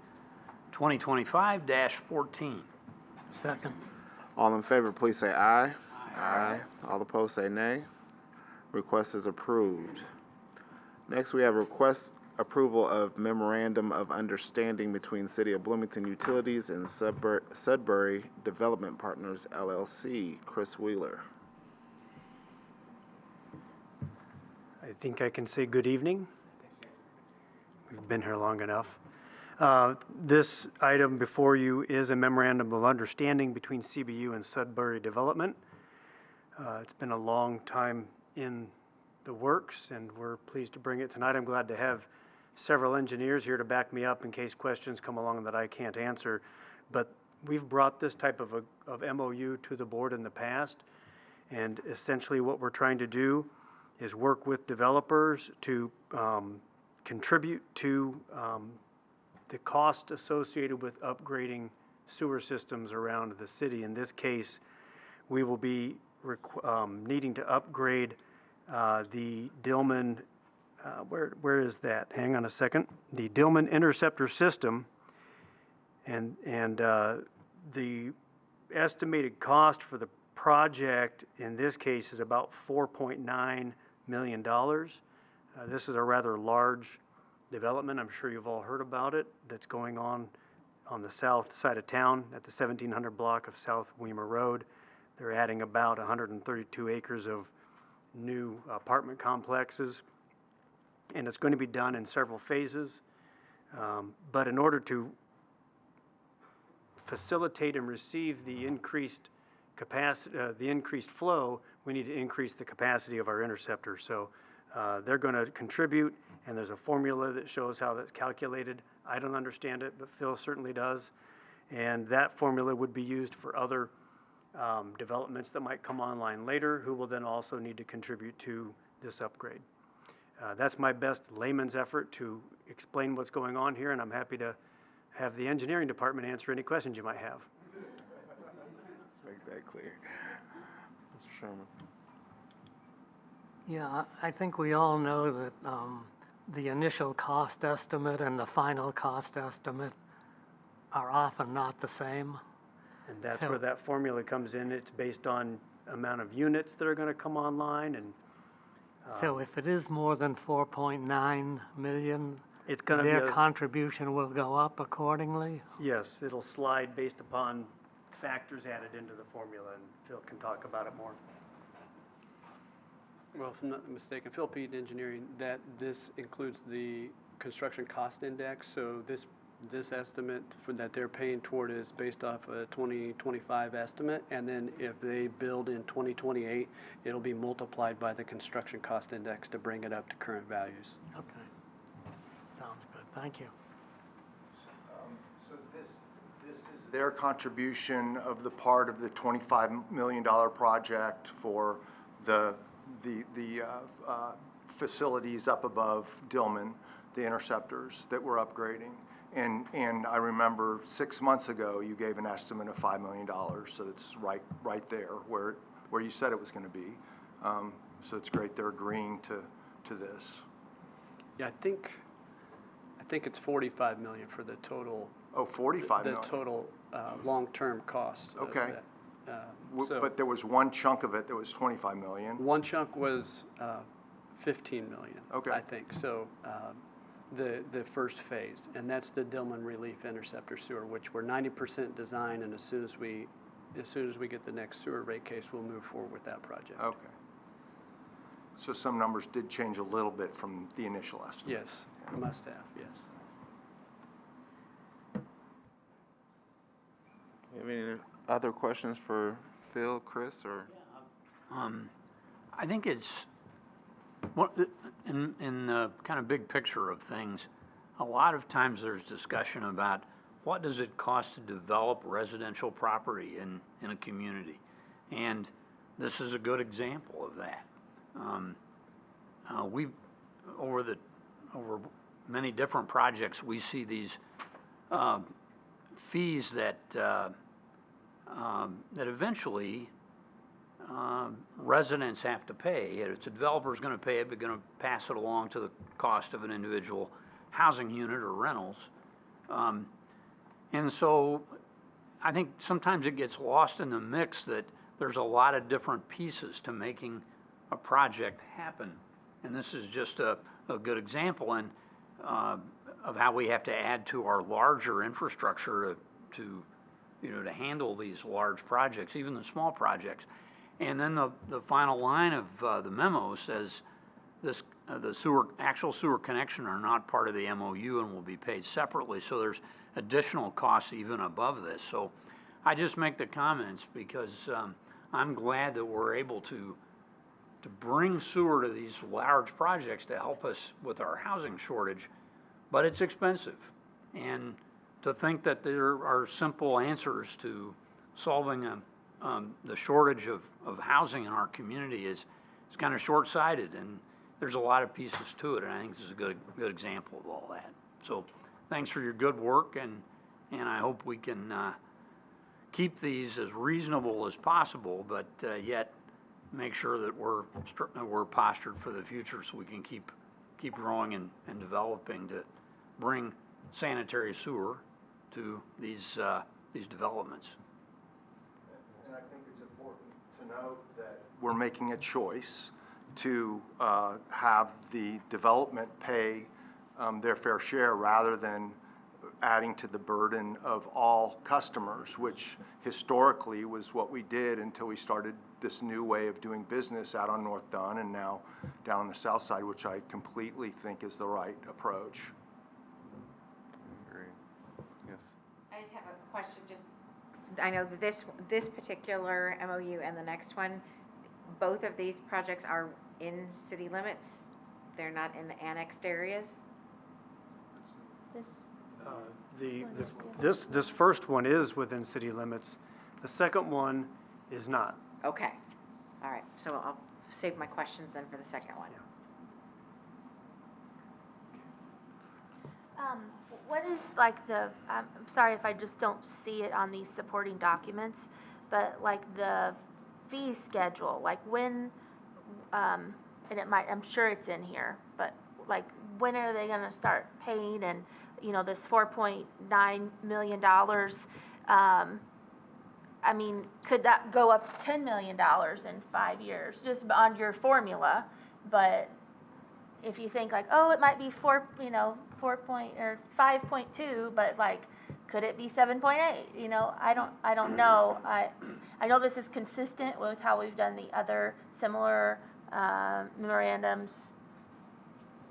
2025-14. Second. All in favor, please say aye. Aye. All opposed, say nay. Request is approved. Next, we have request approval of memorandum of understanding between City of Bloomington Utilities and Sudbury Development Partners, LLC. Chris Wheeler. I think I can say good evening. We've been here long enough. This item before you is a memorandum of understanding between CBU and Sudbury Development. It's been a long time in the works, and we're pleased to bring it tonight. I'm glad to have several engineers here to back me up in case questions come along that I can't answer. But we've brought this type of MOU to the board in the past, and essentially what we're trying to do is work with developers to contribute to the cost associated with upgrading sewer systems around the city. In this case, we will be needing to upgrade the Dillman, where is that? Hang on a second. The Dillman interceptor system, and the estimated cost for the project in this case is about $4.9 million. This is a rather large development. I'm sure you've all heard about it. That's going on the south side of town at the 1700 block of South Weimer Road. They're adding about 132 acres of new apartment complexes, and it's going to be done in several phases. But in order to facilitate and receive the increased capacity, the increased flow, we need to increase the capacity of our interceptor. So they're going to contribute, and there's a formula that shows how that's calculated. I don't understand it, but Phil certainly does. And that formula would be used for other developments that might come online later, who will then also need to contribute to this upgrade. That's my best layman's effort to explain what's going on here, and I'm happy to have the engineering department answer any questions you might have. Let's make that clear. Mr. Sherman. Yeah, I think we all know that the initial cost estimate and the final cost estimate are often not the same. And that's So- where that formula comes in. It's based on amount of units that are going to come online, and So if it is more than 4.9 million, it's going to be their contribution will go up accordingly? yes, it'll slide based upon factors added into the formula, and Phil can talk about it more. Well, if I'm not mistaken, Phil Pete Engineering, that this includes the construction cost index, so this estimate that they're paying toward is based off a 2025 estimate, and then if they build in 2028, it'll be multiplied by the construction cost index to bring it up to current values. Okay. Sounds good. Thank you. So this is their contribution of the part of the $25 million project for the facilities up above Dillman, the interceptors that we're upgrading. And I remember 6 months ago, you gave an estimate of $5 million, so it's right there where you said it was going to be. So it's great they're agreeing to this. Yeah, I think it's 45 million for the total. Oh, 45 million. The total long-term cost. of Okay. that. But there was one chunk of it that was 25 million. One chunk was 15 million. Okay. I think, so the first phase, and that's the Dillman Relief Interceptor Sewer, which we're 90% designed, and as soon as we get the next sewer rate case, we'll move forward with that project. Okay. So some numbers did change a little bit from the initial estimate? Yes, must have, yes. You have any other questions for Phil, Chris, or? I think it's, in the kind of big picture of things, a lot of times there's discussion about what does it cost to develop residential property in a community? And this is a good example of that. Over many different projects, we see these fees that eventually residents have to pay. It's a developer's going to pay it, but going to pass it along to the cost of an individual housing unit or rentals. And so I think sometimes it gets lost in the mix that there's a lot of different pieces to making a project happen. And this is just a good example of how we have to add to our larger infrastructure to handle these large projects, even the small projects. And then the final line of the memo says the actual sewer connection are not part of the MOU and will be paid separately. So there's additional costs even above this. So I just make the comments because I'm glad that we're able to bring sewer to these large projects to help us with our housing shortage, but it's expensive. And to think that there are simple answers to solving the shortage of housing in our community is kind of short-sighted, and there's a lot of pieces to it, and I think this is a good example of all that. So thanks for your good work, and I hope we can keep these as reasonable as possible, but yet make sure that we're postured for the future so we can keep growing and developing to bring sanitary sewer to these developments. And I think it's important to note that we're making a choice to have the development pay their fair share rather than adding to the burden of all customers, which historically was what we did until we started this new way of doing business out on North Dunn and now down on the south side, which I completely think is the right approach. Agree. Yes. I just have a question, I know that this particular MOU and the next one, both of these projects are in city limits? They're not in the annexed areas? This first one is within city limits. The second one is not. Okay, all right, so I'll save my questions then for the second one. What is like I'm sorry if I just don't see it on these supporting documents, but like the fee schedule, like when, and I'm sure it's in here, but like when are they gonna start paying, and this $4.9 million, I mean, could that go up to $10 million in 5 years, just on your formula? But if you think like, oh, it might be 5.2, but like, could it be 7.8? I don't know. I know this is consistent with how we've done the other similar memorandums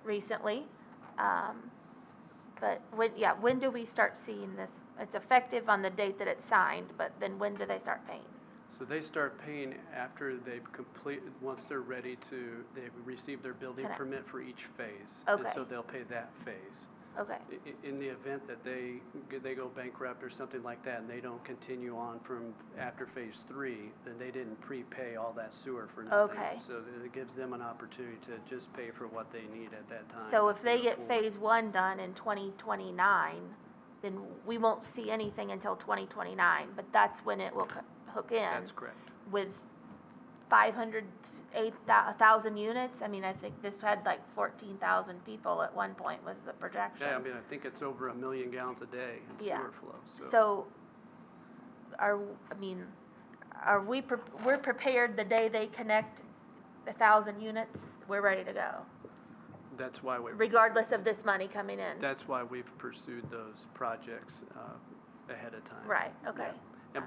recently. But when do we start seeing this? It's effective on the date that it's signed, but then when do they start paying? So they start paying after they've once they're ready they've received their building permit for each phase. Okay. And so they'll pay that phase. Okay. In the event that they go bankrupt or something like that, and they don't continue on from after phase 3, then they didn't prepay all that sewer for nothing. Okay. So it gives them an opportunity to just pay for what they need at that time. So if they get phase 1 done in 2029, then we won't see anything until 2029, but that's when it will hook in. That's correct. With 1,000 units. I mean, I think this had like 14,000 people at one point was the projection. Yeah, I mean, I think it's over 1 million gallons a day in sewer flow. So we're prepared the day they connect 1,000 units, we're ready to go. That's why we've, regardless of this money coming in? that's why we've pursued those projects ahead of time. Right, okay. Yeah. And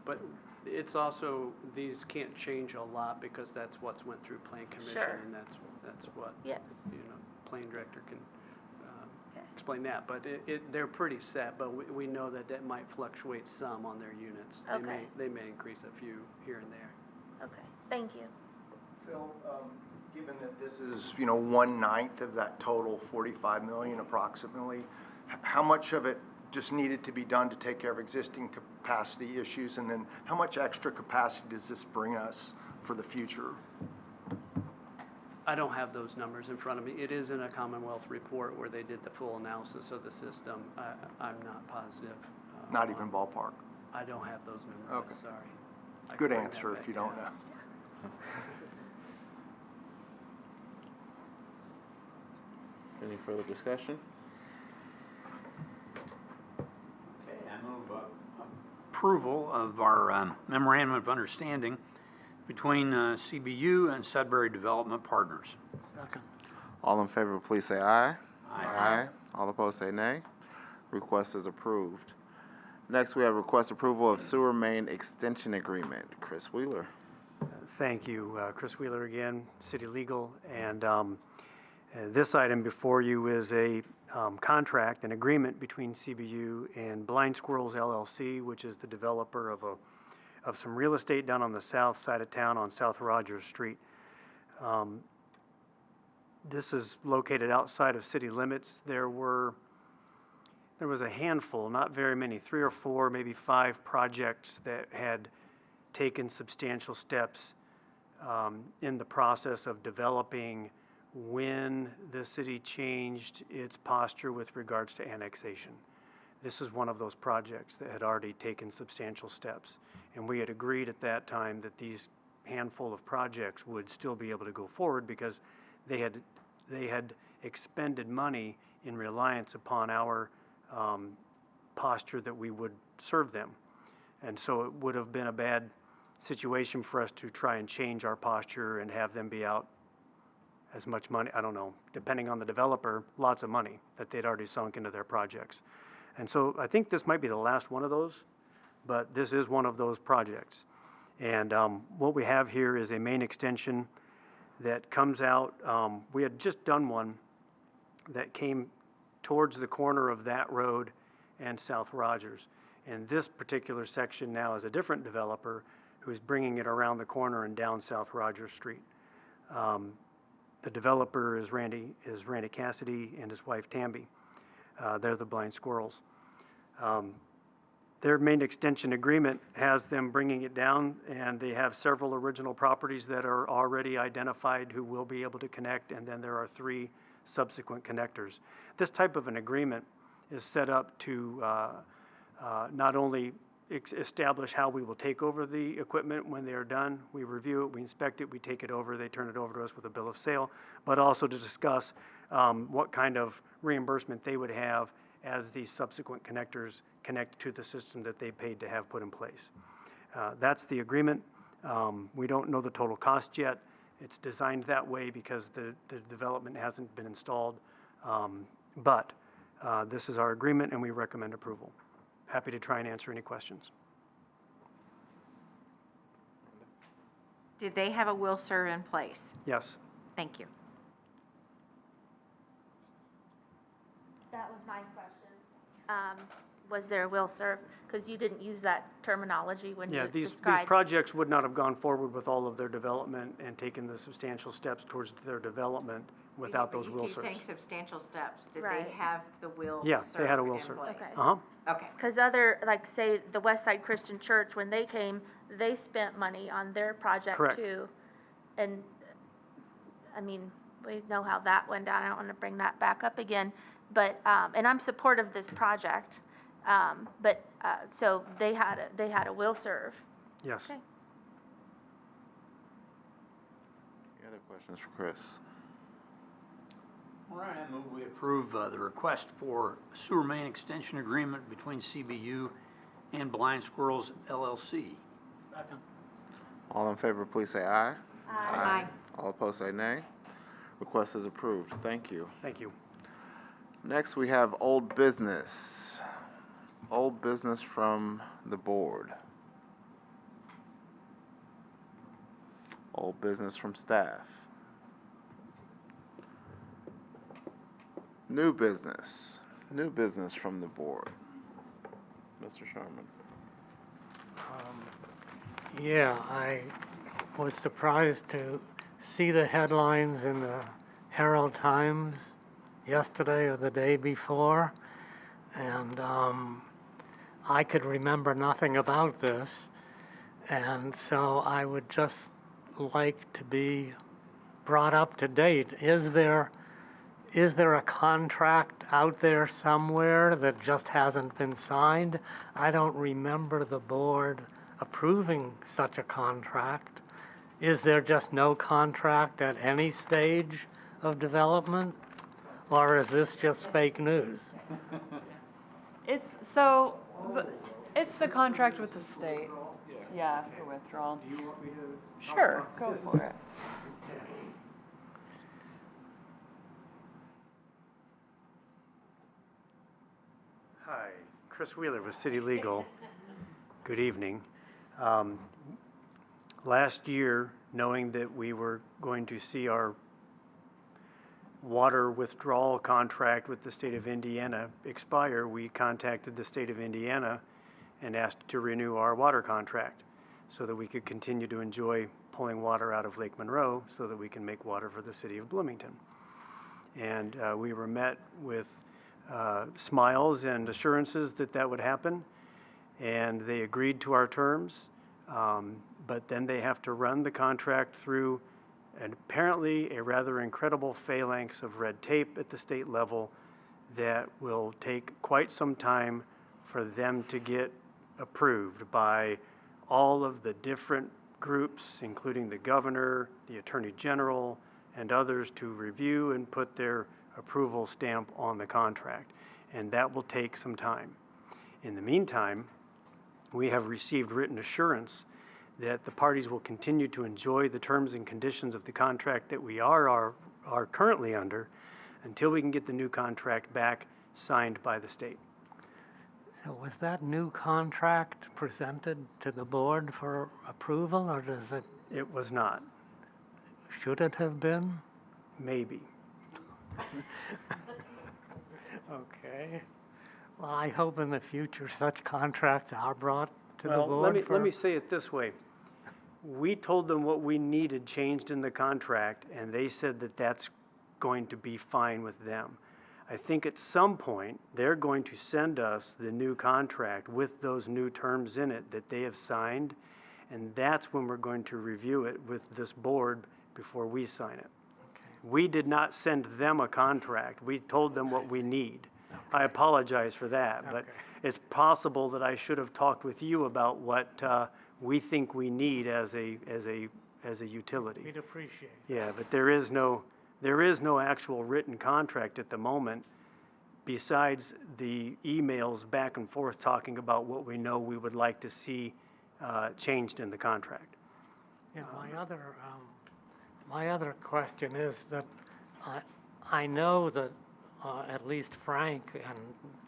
but it's also, these can't change a lot because that's what's went through Plan Commission. Sure. And that's what, Yes. Plan Director can Okay. explain that. But they're pretty set, but we know that that might fluctuate some on their units. Okay. They may increase a few here and there. Okay, thank you. Phil, given that this is, 1/9 of that total 45 million approximately, how much of it just needed to be done to take care of existing capacity issues? And then how much extra capacity does this bring us for the future? I don't have those numbers in front of me. It is in a Commonwealth report where they did the full analysis of the system. I'm not positive. Not even ballpark. I don't have those numbers, Okay. sorry. I Good can bring answer that if back you don't down. know. Any further discussion? Okay, I move approval of our memorandum of understanding between CBU and Sudbury Development Partners. Second. All in favor, please say aye. Aye. All opposed, say nay. Request is approved. Next, we have request approval of sewer main extension agreement. Chris Wheeler. Thank you. Chris Wheeler again, City Legal. And this item before you is a contract, an agreement between CBU and Blind Squirrels LLC, which is the developer of some real estate down on the south side of town on South Rogers Street. This is located outside of city limits. There was a handful, not very many, 3 or 4, maybe 5 projects that had taken substantial steps in the process of developing when the city changed its posture with regards to annexation. This is one of those projects that had already taken substantial steps. And we had agreed at that time that these handful of projects would still be able to go forward because they had expended money in reliance upon our posture that we would serve them. And so it would have been a bad situation for us to try and change our posture and have them be out as much money, I don't know, depending on the developer, lots of money that they'd already sunk into their projects. And so I think this might be the last one of those, but this is one of those projects. And what we have here is a main extension that comes out, we had just done one that came towards the corner of that road and South Rogers. And this particular section now is a different developer who's bringing it around the corner and down South Rogers Street. The developer is Randy Cassidy and his wife Tamby. They're the Blind Squirrels. Their main extension agreement has them bringing it down, and they have several original properties that are already identified who will be able to connect, and then there are 3 subsequent connectors. This type of an agreement is set up to not only establish how we will take over the equipment when they are done. We review it, we inspect it, we take it over, they turn it over to us with a bill of sale, but also to discuss what kind of reimbursement they would have as these subsequent connectors connect to the system that they paid to have put in place. That's the agreement. We don't know the total cost yet. It's designed that way because the development hasn't been installed. But this is our agreement and we recommend approval. Happy to try and answer any questions. Did they have a will serve in place? Yes. Thank you. That was my question. Was there a will serve? Because you didn't use that terminology when Yeah, you these described. projects would not have gone forward with all of their development and taken the substantial steps towards their development without those will You keep serves. saying substantial steps. Did Right. they have the will Yeah, serve they had a will in serve. place? Okay. Uh-huh. Okay. Because other, like, say, the West Side Christian Church, when they came, they spent money on their project Correct. too. And, I mean, we know how that went down. I don't want to bring that back up again. But, and I'm supportive of this project. So they had a will serve. Yes. Okay. Any other questions for Chris? All right, I move we approve the request for sewer main extension agreement between CBU and Blind Squirrels LLC. Second. All in favor, please say aye. Aye. All opposed, say nay. Request is approved. Thank you. Thank you. Next, we have old business. Old business from the board. Old business from staff. New business. New business from the board. Mr. Sherman. Yeah, I was surprised to see the headlines in the Herald Times yesterday or the day before, and I could remember nothing about this, and so I would just like to be brought up to date. Is there a contract out there somewhere that just hasn't been signed? I don't remember the board approving such a contract. Is there just no contract at any stage of development? Or is this just fake news? It's it's the contract with the state. Yeah, for withdrawal. Do you want me to? Sure, go for it. Hi, Chris Wheeler with City Legal. Good evening. Last year, knowing that we were going to see our water withdrawal contract with the state of Indiana expire, we contacted the state of Indiana and asked to renew our water contract so that we could continue to enjoy pulling water out of Lake Monroe so that we can make water for the city of Bloomington. And we were met with smiles and assurances that that would happen, and they agreed to our terms, but then they have to run the contract through and apparently a rather incredible phalanx of red tape at the state level that will take quite some time for them to get approved by all of the different groups, including the governor, the attorney general, and others, to review and put their approval stamp on the contract. And that will take some time. In the meantime, we have received written assurance that the parties will continue to enjoy the terms and conditions of the contract that we are currently under until we can get the new contract back signed by the state. So was that new contract presented to the board for approval, or does it? It was not. Should it have been? Maybe. Okay. Well, I hope in the future such contracts are brought to the Well, board let me say it this way. We told them what we needed changed in the contract, and they said that that's going to be fine with them. I think at some point, they're going to send us the new contract with those new terms in it that they have signed, and that's when we're going to review it with this board before we sign it. Okay. We did not send them a contract. We told them what we need. Okay. I apologize for that, but it's possible that I should have talked with you about what we think we need as a utility. We'd appreciate it. Yeah, but there is no actual written contract at the moment besides the emails back and forth talking about what we know we would like to see changed in the contract. Yeah, my other question is that I know that at least Frank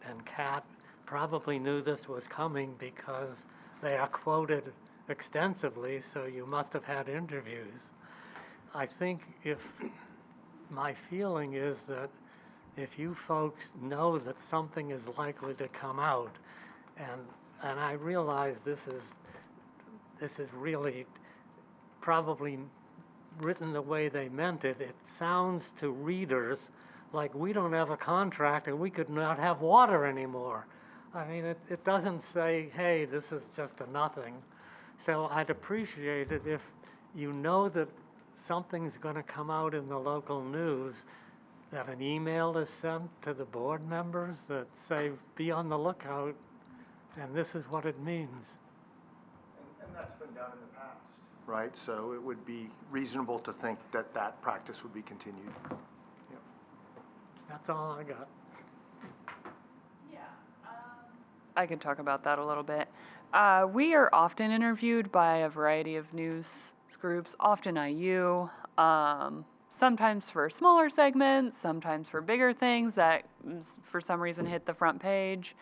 and Kat probably knew this was coming because they are quoted extensively, so you must have had interviews. I think my feeling is that if you folks know that something is likely to come out, and I realize this is really probably written the way they meant it, it sounds to readers like we don't have a contract and we could not have water anymore. I mean, it doesn't say, hey, this is just a nothing. So I'd appreciate it if you know that something's going to come out in the local news, that an email is sent to the board members that say, be on the lookout, and this is what it means. And that's been done in the past. Right, so it would be reasonable to think that that practice would be continued. Yep. That's all I got. I can talk about that a little bit. We are often interviewed by a variety of news groups, often IU, sometimes for smaller segments, sometimes for bigger things that for some reason hit the front page.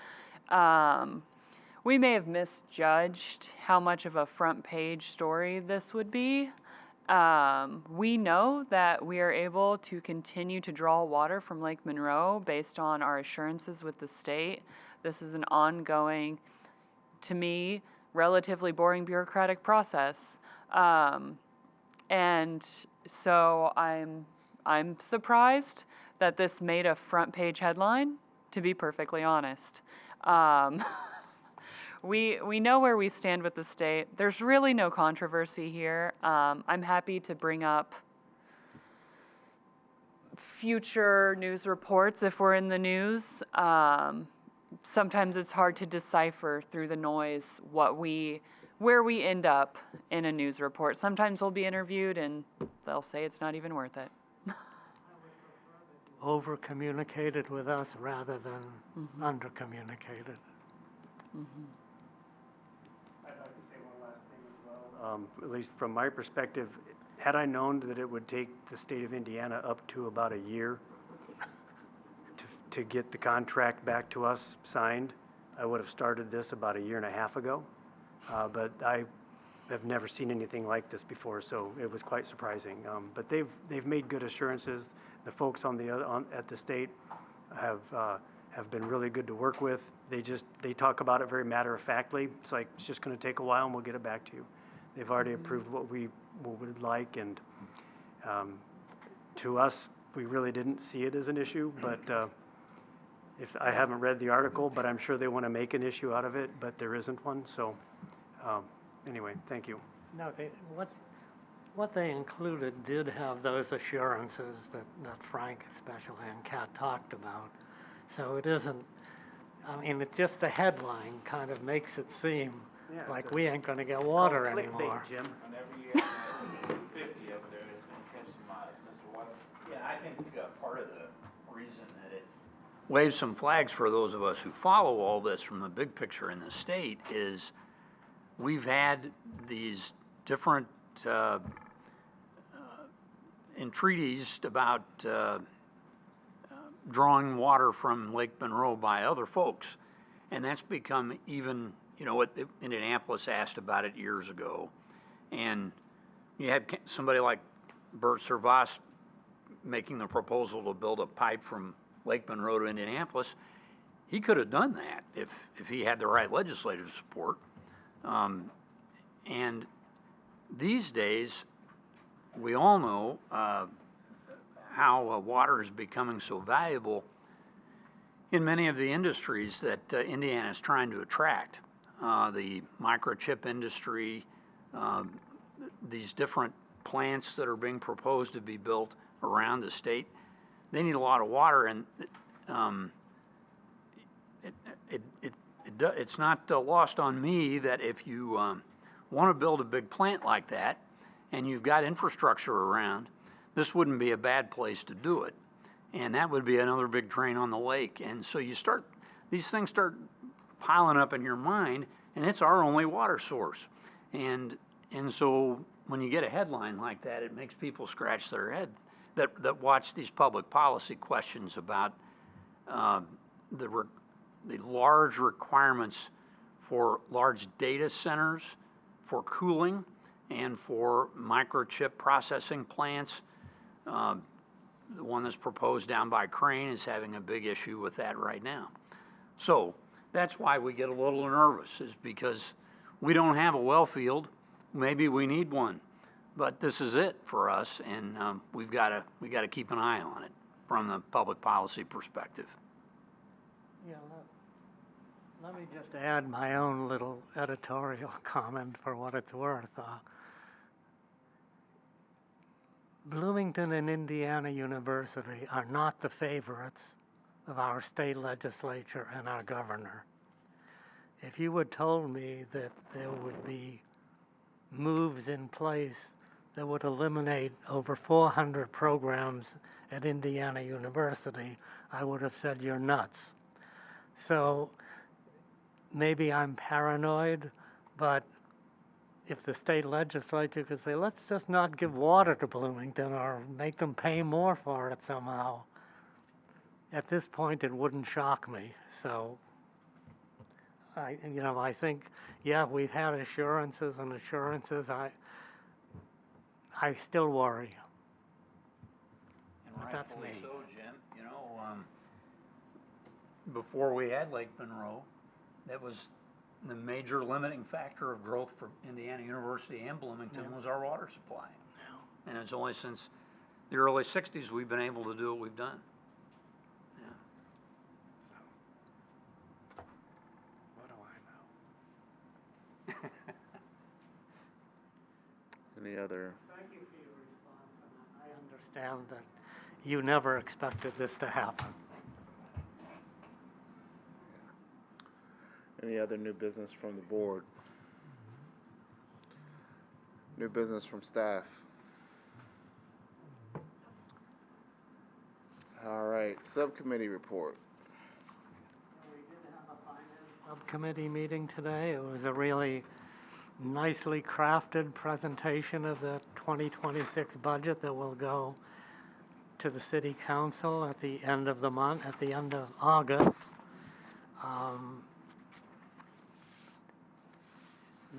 We may have misjudged how much of a front page story this would be. We know that we are able to continue to draw water from Lake Monroe based on our assurances with the state. This is an ongoing, to me, relatively boring bureaucratic process. And so I'm surprised that this made a front page headline, to be perfectly honest. We know where we stand with the state. There's really no controversy here. I'm happy to bring up future news reports if we're in the news. Sometimes it's hard to decipher through the noise where we end up in a news report. Sometimes we'll be interviewed and they'll say it's not even worth it. Over-communicated with us rather than under-communicated. I'd like to say one last thing as well. At least from my perspective, had I known that it would take the state of Indiana up to about a year to get the contract back to us signed, I would have started this about a year and a half ago. But I have never seen anything like this before, so it was quite surprising. But they've made good assurances. The folks at the state have been really good to work with. They talk about it very matter-of-factly. It's like, it's just going to take a while and we'll get it back to you. They've already approved what we would like, and to us, we really didn't see it as an issue, but if I haven't read the article, but I'm sure they want to make an issue out of it, but there isn't one, so anyway, thank you. No, what they included did have those assurances that Frank especially and Kat talked about. So it isn't, I mean, it's just the headline kind of makes it seem like we ain't gonna get water anymore. Jim. Whenever you have 50 over there, it's gonna catch some eyes, Mr. Water. Yeah, I think part of the reason that it waves some flags for those of us who follow all this from the big picture in the state is we've had these different entreaties about drawing water from Lake Monroe by other folks. And that's become even, Indianapolis asked about it years ago. And you had somebody like Bert Servas making the proposal to build a pipe from Lake Monroe to Indianapolis. He could have done that if he had the right legislative support. And these days, we all know how water is becoming so valuable in many of the industries that Indiana is trying to attract. The microchip industry, these different plants that are being proposed to be built around the state, they need a lot of water, and it's not lost on me that if you want to build a big plant like that and you've got infrastructure around, this wouldn't be a bad place to do it. And that would be another big drain on the lake. And so these things start piling up in your mind, and it's our only water source. And so when you get a headline like that, it makes people scratch their head that watch these public policy questions about the large requirements for large data centers, for cooling, and for microchip processing plants. The one that's proposed down by Crane is having a big issue with that right now. So that's why we get a little nervous, is because we don't have a well field. Maybe we need one, but this is it for us, and we got to keep an eye on it from the public policy perspective. Yeah, let me just add my own little editorial comment for what it's worth. Bloomington and Indiana University are not the favorites of our state legislature and our governor. If you had told me that there would be moves in place that would eliminate over 400 programs at Indiana University, I would have said you're nuts. So maybe I'm paranoid, but if the state legislature could say, let's just not give water to Bloomington or make them pay more for it somehow, at this point, it wouldn't shock me. So, I think, yeah, we've had assurances and assurances. I still worry. And But that's rightfully me. so, Jim. Before we had Lake Monroe, that was the major limiting factor of growth for Indiana University and Bloomington was our water supply. And it's only since the early 60s we've been able to do what we've done. What do I know? Any other? Thank you for your response, and I understand that you never expected this to happen. Any other new business from the board? New business from staff? All right, subcommittee report. We did have a finance subcommittee meeting today. It was a really nicely crafted presentation of the 2026 budget that will go to the city council at the end of the month, at the end of August.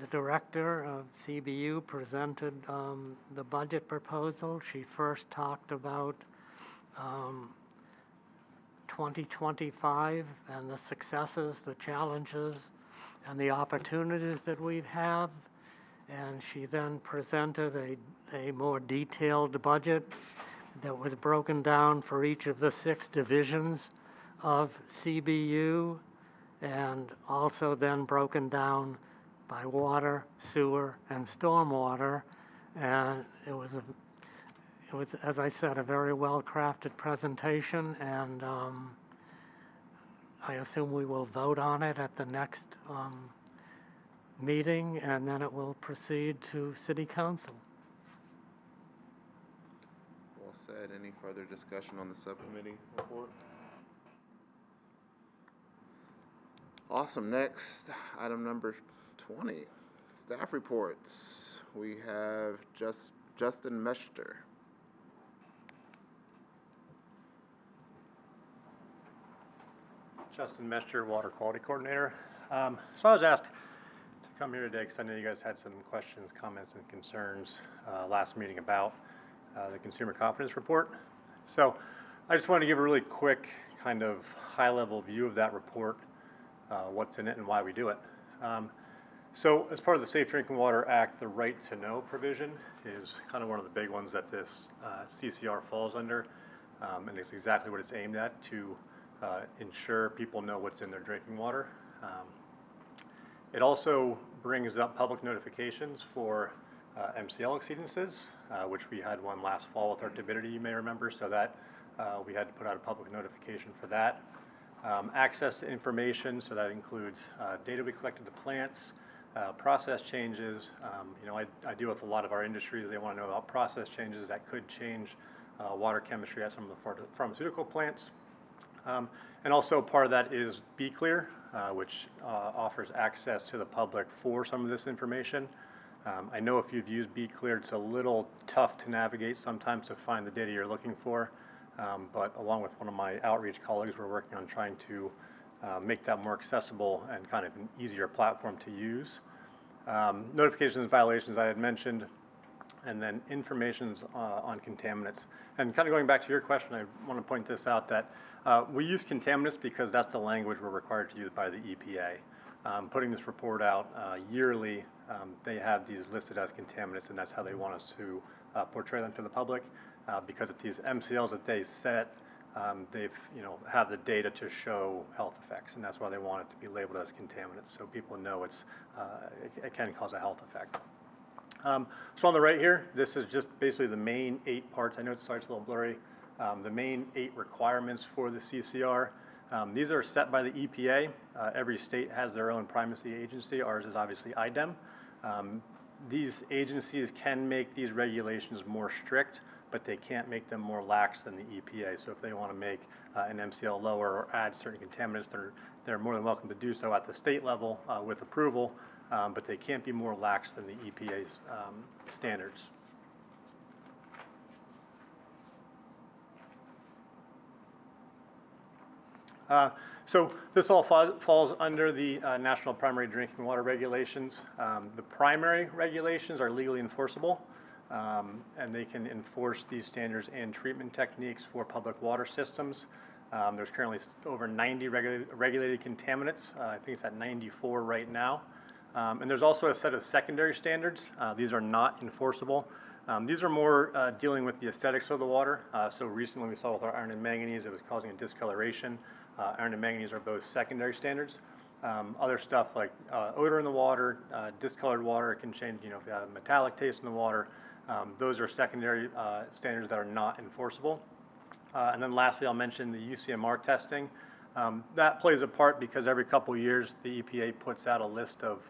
The director of CBU presented the budget proposal. She first talked about 2025 and the successes, the challenges, and the opportunities that we have. And she then presented a more detailed budget that was broken down for each of the 6 divisions of CBU, and also then broken down by water, sewer, and stormwater. And it was, as I said, a very well-crafted presentation, and I assume we will vote on it at the next meeting, and then it will proceed to city council. Well said. Any further discussion on the subcommittee report? Awesome. Next, item number 20, staff reports. We have Justin Mester. Justin Mester, Water Quality Coordinator. So I was asked to come here today because I know you guys had some questions, comments, and concerns last meeting about the Consumer Confidence Report. So I just wanted to give a really quick kind of high-level view of that report, what's in it and why we do it. So as part of the Safe Drinking Water Act, the right to know provision is kind of one of the big ones that this CCR falls under, and it's exactly what it's aimed at, to ensure people know what's in their drinking water. It also brings up public notifications for MCL exceedances, which we had one last fall with our turbidity, you may remember, so that we had to put out a public notification for that. Access to information, so that includes data we collected at the plants, process changes. I deal with a lot of our industries. They want to know about process changes that could change water chemistry at some of the pharmaceutical plants. And also part of that is Be Clear, which offers access to the public for some of this information. I know if you've used Be Clear, it's a little tough to navigate sometimes to find the data you're looking for. But along with one of my outreach colleagues, we're working on trying to make that more accessible and kind of an easier platform to use. Notifications and violations I had mentioned, and then informations on contaminants. And kind of going back to your question, I want to point this out that we use contaminants because that's the language we're required to use by the EPA. Putting this report out yearly, they have these listed as contaminants, and that's how they want us to portray them to the public. Because of these MCLs that they set, they've have the data to show health effects, and that's why they want it to be labeled as contaminants, so people know it can cause a health effect. So on the right here, this is just basically the main 8 parts. I know it starts a little blurry. The main 8 requirements for the CCR. These are set by the EPA. Every state has their own primacy agency. Ours is obviously IDEM. These agencies can make these regulations more strict, but they can't make them more lax than the EPA. So if they want to make an MCL lower or add certain contaminants, they're more than welcome to do so at the state level with approval. but they can't be more lax than the EPA's standards. So this all falls under the National Primary Drinking Water Regulations. The primary regulations are legally enforceable, and they can enforce these standards and treatment techniques for public water systems. There's currently over 90 regulated contaminants. I think it's at 94 right now. And there's also a set of secondary standards. These are not enforceable. These are more dealing with the aesthetics of the water. So recently we saw with our iron and manganese, it was causing a discoloration. Iron and manganese are both secondary standards. Other stuff like odor in the water, discolored water, it can change, if you have a metallic taste in the water. Those are secondary standards that are not enforceable. And then lastly, I'll mention the UCMR testing. That plays a part because every couple years the EPA puts out a list of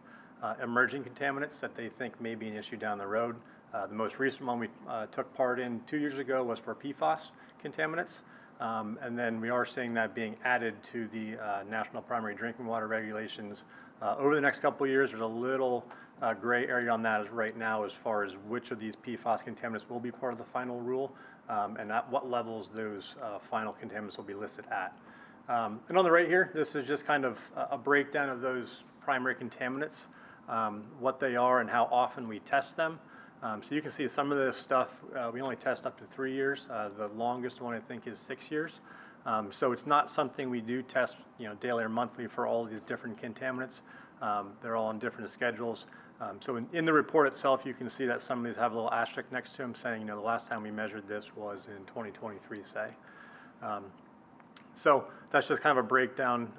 emerging contaminants that they think may be an issue down the road. The most recent one we took part in 2 years ago was for PFAS contaminants. And then we are seeing that being added to the National Primary Drinking Water Regulations. Over the next couple of years, there's a little gray area on that as right now as far as which of these PFAS contaminants will be part of the final rule and at what levels those final contaminants will be listed at. And on the right here, this is just kind of a breakdown of those primary contaminants, what they are and how often we test them. So you can see some of this stuff, we only test up to 3 years. The longest one I think is 6 years. So it's not something we do test, daily or monthly for all of these different contaminants. They're all on different schedules. So in the report itself, you can see that some of these have a little asterisk next to them saying, the last time we measured this was in 2023, say. So that's just kind of a breakdown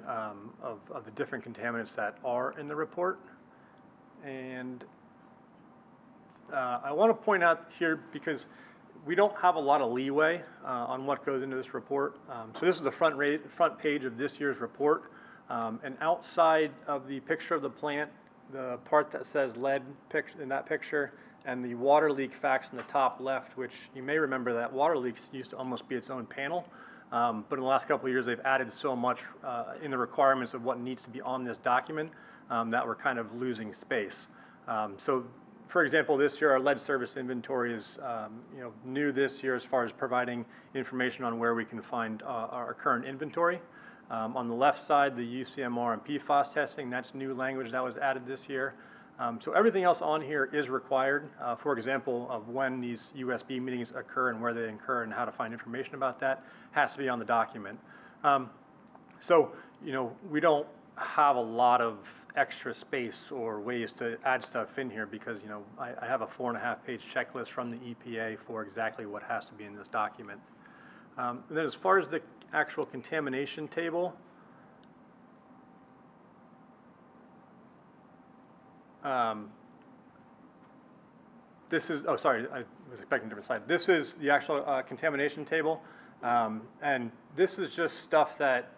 of the different contaminants that are in the report. And I want to point out here, because we don't have a lot of leeway on what goes into this report. So this is the front page of this year's report. And outside of the picture of the plant, the part that says lead in that picture, and the water leak facts in the top left, which you may remember that water leaks used to almost be its own panel. But in the last couple of years, they've added so much in the requirements of what needs to be on this document that we're kind of losing space. So for example, this year our lead service inventory is new this year as far as providing information on where we can find our current inventory. On the left side, the UCMR and PFAS testing, that's new language that was added this year. So everything else on here is required. For example, of when these USB meetings occur and where they occur and how to find information about that has to be on the document. So we don't have a lot of extra space or ways to add stuff in here because I have a 4.5-page checklist from the EPA for exactly what has to be in this document. And then as far as the actual contamination table, this is, oh sorry, I was expecting a different slide. This is the actual contamination table, and this is just stuff that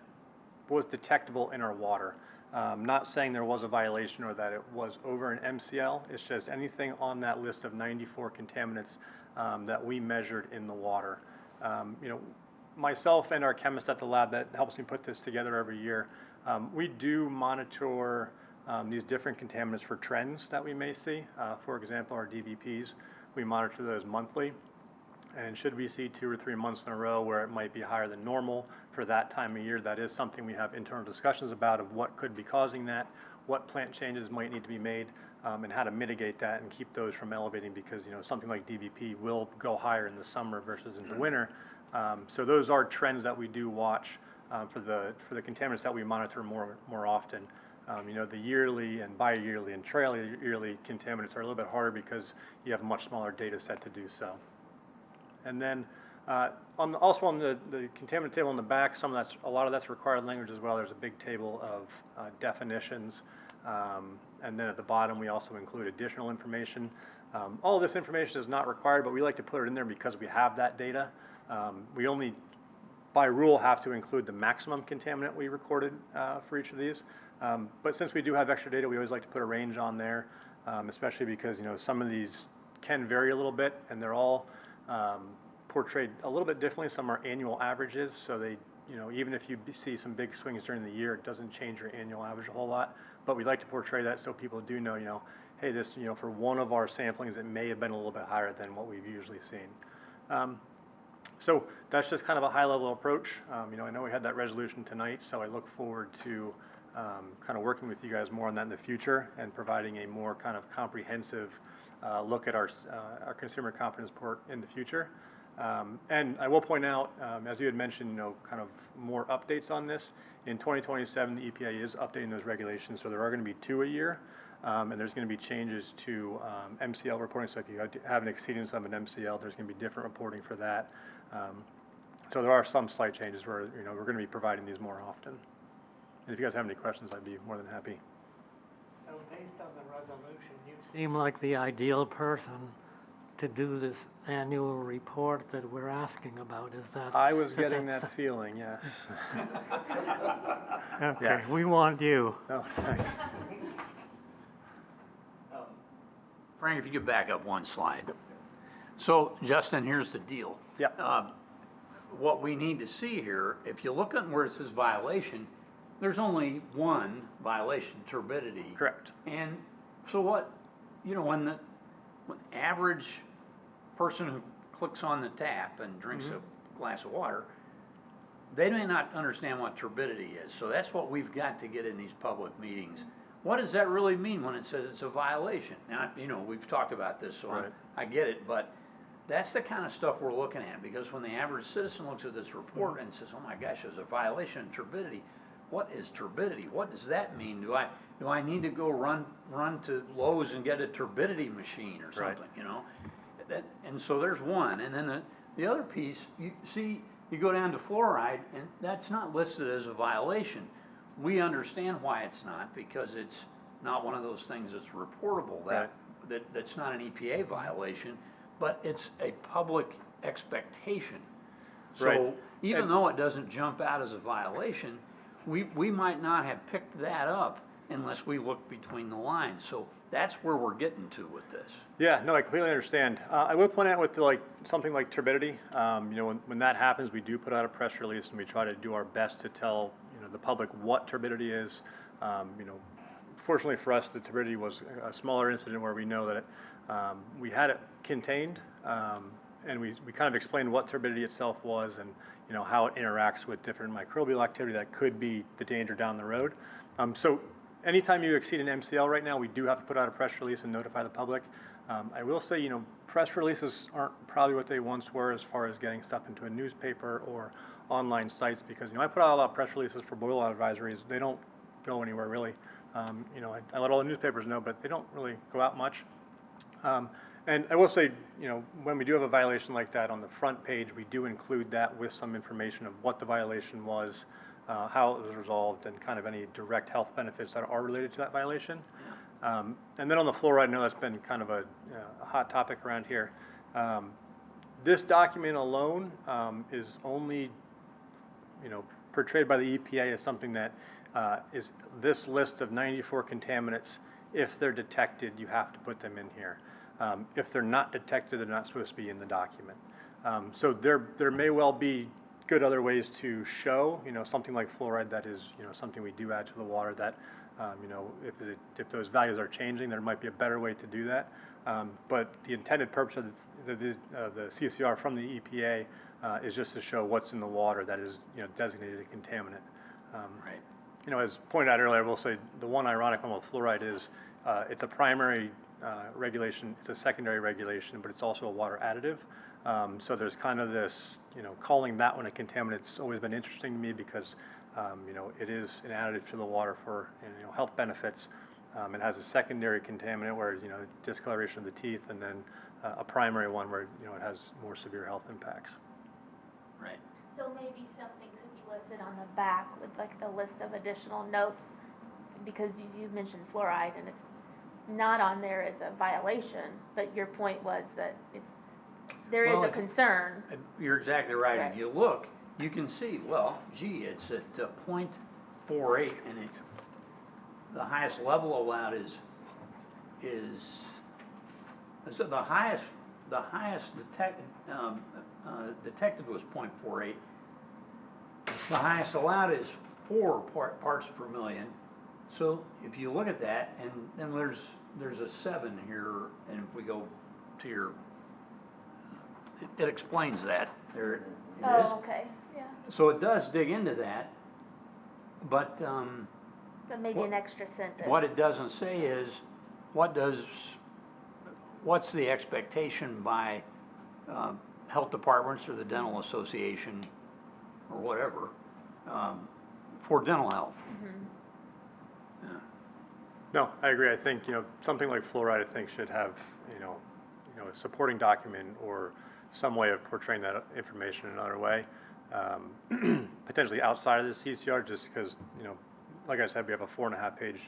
was detectable in our water. Not saying there was a violation or that it was over an MCL. It's just anything on that list of 94 contaminants that we measured in the water. Myself and our chemist at the lab that helps me put this together every year, we do monitor these different contaminants for trends that we may see. For example, our DVPs, we monitor those monthly. And should we see 2 or 3 months in a row where it might be higher than normal for that time of year, that is something we have internal discussions about of what could be causing that, what plant changes might need to be made, and how to mitigate that and keep those from elevating because something like DVP will go higher in the summer versus in the winter. So those are trends that we do watch for the contaminants that we monitor more often. The yearly and bi-yearly and yearly contaminants are a little bit harder because you have a much smaller data set to do so. And then also on the contaminant table on the back, a lot of that's required language as well. There's a big table of definitions. And then at the bottom, we also include additional information. All of this information is not required, but we like to put it in there because we have that data. We only, by rule, have to include the maximum contaminant we recorded for each of these. But since we do have extra data, we always like to put a range on there, especially because some of these can vary a little bit, and they're all portrayed a little bit differently. Some are annual averages, so they even if you see some big swings during the year, it doesn't change your annual average a whole lot. But we like to portray that so people do know, hey, this, for one of our samplings, it may have been a little bit higher than what we've usually seen. So that's just kind of a high-level approach. I know we had that resolution tonight, so I look forward to kind of working with you guys more on that in the future and providing a more kind of comprehensive look at our consumer confidence report in the future. And I will point out, as you had mentioned, kind of more updates on this. In 2027, the EPA is updating those regulations, so there are going to be 2 a year, and there's going to be changes to MCL reporting. So if you have an exceedance of an MCL, there's going to be different reporting for that. So there are some slight changes where we're going to be providing these more often. And if you guys have any questions, I'd be more than happy. So based on the resolution, you seem like the ideal person to do this annual report that we're asking about. Is that? I was getting that feeling, yes. Okay, Yes. we want you. Oh, thanks. Frank, if you could back up one slide. So, Justin, here's the deal. Yeah. What we need to see here, if you look at where it says violation, there's only one violation, turbidity. Correct. And so what, when the average person who clicks on the tap and drinks a glass of water, they may not understand what turbidity is. So that's what we've got to get in these public meetings. What does that really mean when it says it's a violation? Now, we've talked about this, so Right. I get it, but that's the kind of stuff we're looking at, because when the average citizen looks at this report and says, oh my gosh, there's a violation of turbidity, what is turbidity? What does that mean? Do I need to go run to Lowe's and get a turbidity machine or something, And so there's one. And then the other piece, you go down to fluoride, and that's not listed as a violation. We understand why it's not, because it's not one of those things that's reportable. That's not an EPA violation, but it's a public expectation. So Right. even though it doesn't jump out as a violation, we might not have picked that up unless we look between the lines. So that's where we're getting to with this. Yeah, no, I completely understand. I will point out with something like turbidity, when that happens, we do put out a press release and we try to do our best to tell the public what turbidity is. Fortunately for us, the turbidity was a smaller incident where we know that we had it contained, and we kind of explained what turbidity itself was and how it interacts with different microbial activity that could be the danger down the road. So anytime you exceed an MCL right now, we do have to put out a press release and notify the public. I will say, press releases aren't probably what they once were as far as getting stuff into a newspaper or online sites, because I put out a lot of press releases for boil out advisories. They don't go anywhere really. I let all the newspapers know, but they don't really go out much. And I will say, when we do have a violation like that on the front page, we do include that with some information of what the violation was, how it was resolved, and kind of any direct health benefits that are related to that violation. And then on the fluoride, I know that's been kind of a hot topic around here. This document alone is only, portrayed by the EPA as something that is this list of 94 contaminants. If they're detected, you have to put them in here. If they're not detected, they're not supposed to be in the document. So there may well be good other ways to show, something like fluoride that is, something we do add to the water that, if those values are changing, there might be a better way to do that. But the intended purpose of the CCR from the EPA is just to show what's in the water that is, designated a contaminant. Right. As pointed out earlier, I will say the one ironic one with fluoride is it's a primary regulation, it's a secondary regulation, but it's also a water additive. So there's kind of this, calling that one a contaminant. It's always been interesting to me because, it is an additive to the water for, health benefits. It has a secondary contaminant where, discoloration of the teeth, and then a primary one where, it has more severe health impacts. Right. So maybe something could be listed on the back with like the list of additional notes, because you mentioned fluoride and it's not on there as a violation, but your point was that there is a concern. You're exactly right. Right. If you look, you can see, it's at 0.48, and the highest level allowed so the highest detected was 0.48. The highest allowed is 4 parts per million. So if you look at that, and then there's a 7 here, and if we go to your, it explains that, there it is. Oh, okay, yeah. So it does dig into that, but, But maybe an extra sentence. what it doesn't say is, what's the expectation by, health departments or the dental association, or whatever, for dental health? No, I agree. I think, something like fluoride, I think, should have, a supporting document or some way of portraying that information in another way. Potentially outside of the CCR, just because, like I said, we have a 4.5 page,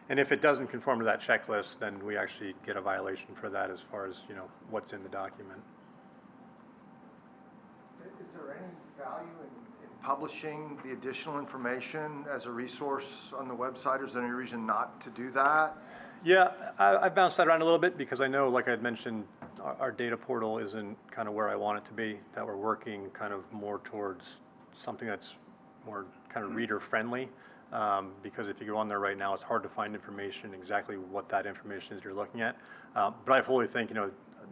and if it doesn't conform to that checklist, then we actually get a violation for that as far as, what's in the document. Is there any value in publishing the additional information as a resource on the website, or is there any reason not to do that? Yeah, I bounced that around a little bit because I know, like I had mentioned, our data portal isn't kind of where I want it to be, that we're working kind of more towards something that's more kind of reader friendly. Because if you go on there right now, it's hard to find information, exactly what that information is you're looking at. But I fully think,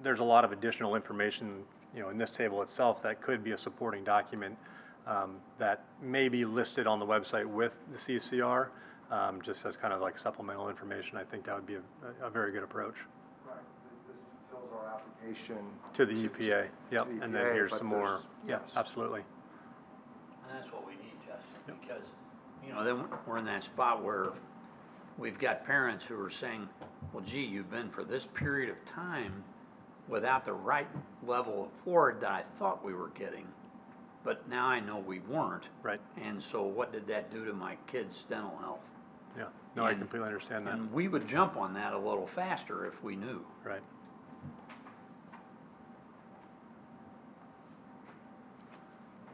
there's a lot of additional information, in this table itself that could be a supporting document that may be listed on the website with the CCR, just as kind of like supplemental information. I think that would be a very good approach. Right, this fulfills our application. To the EPA, yep, to the and then EPA, here's but some more, there's- yeah, yes. absolutely. And that's what we need, Justin, because, then we're in that spot where we've got parents who are saying, well, gee, you've been for this period of time without the right level of fluoride that I thought we were getting, but now I know we weren't. Right. And so what did that do to my kids' dental health? Yeah, no, I And- completely understand that. And we would jump on that a little faster if we knew. Right.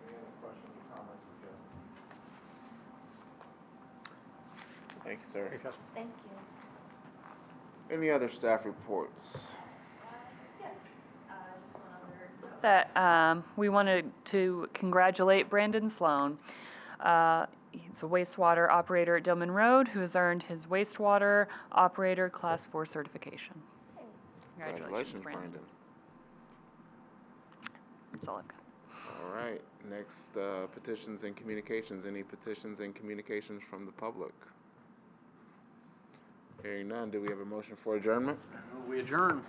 Any other questions or comments for Justin? Thank you, sir. Thanks, guys. Thank you. Any other staff reports? That we wanted to congratulate Brandon Sloan. He's a wastewater operator at Dillman Road who has earned his wastewater operator Class 4 certification. Congratulations, Brandon. That's all I've got. All right, next, petitions and communications. Any petitions and communications from the public? Hearing none, do we have a motion for adjournment? We adjourn.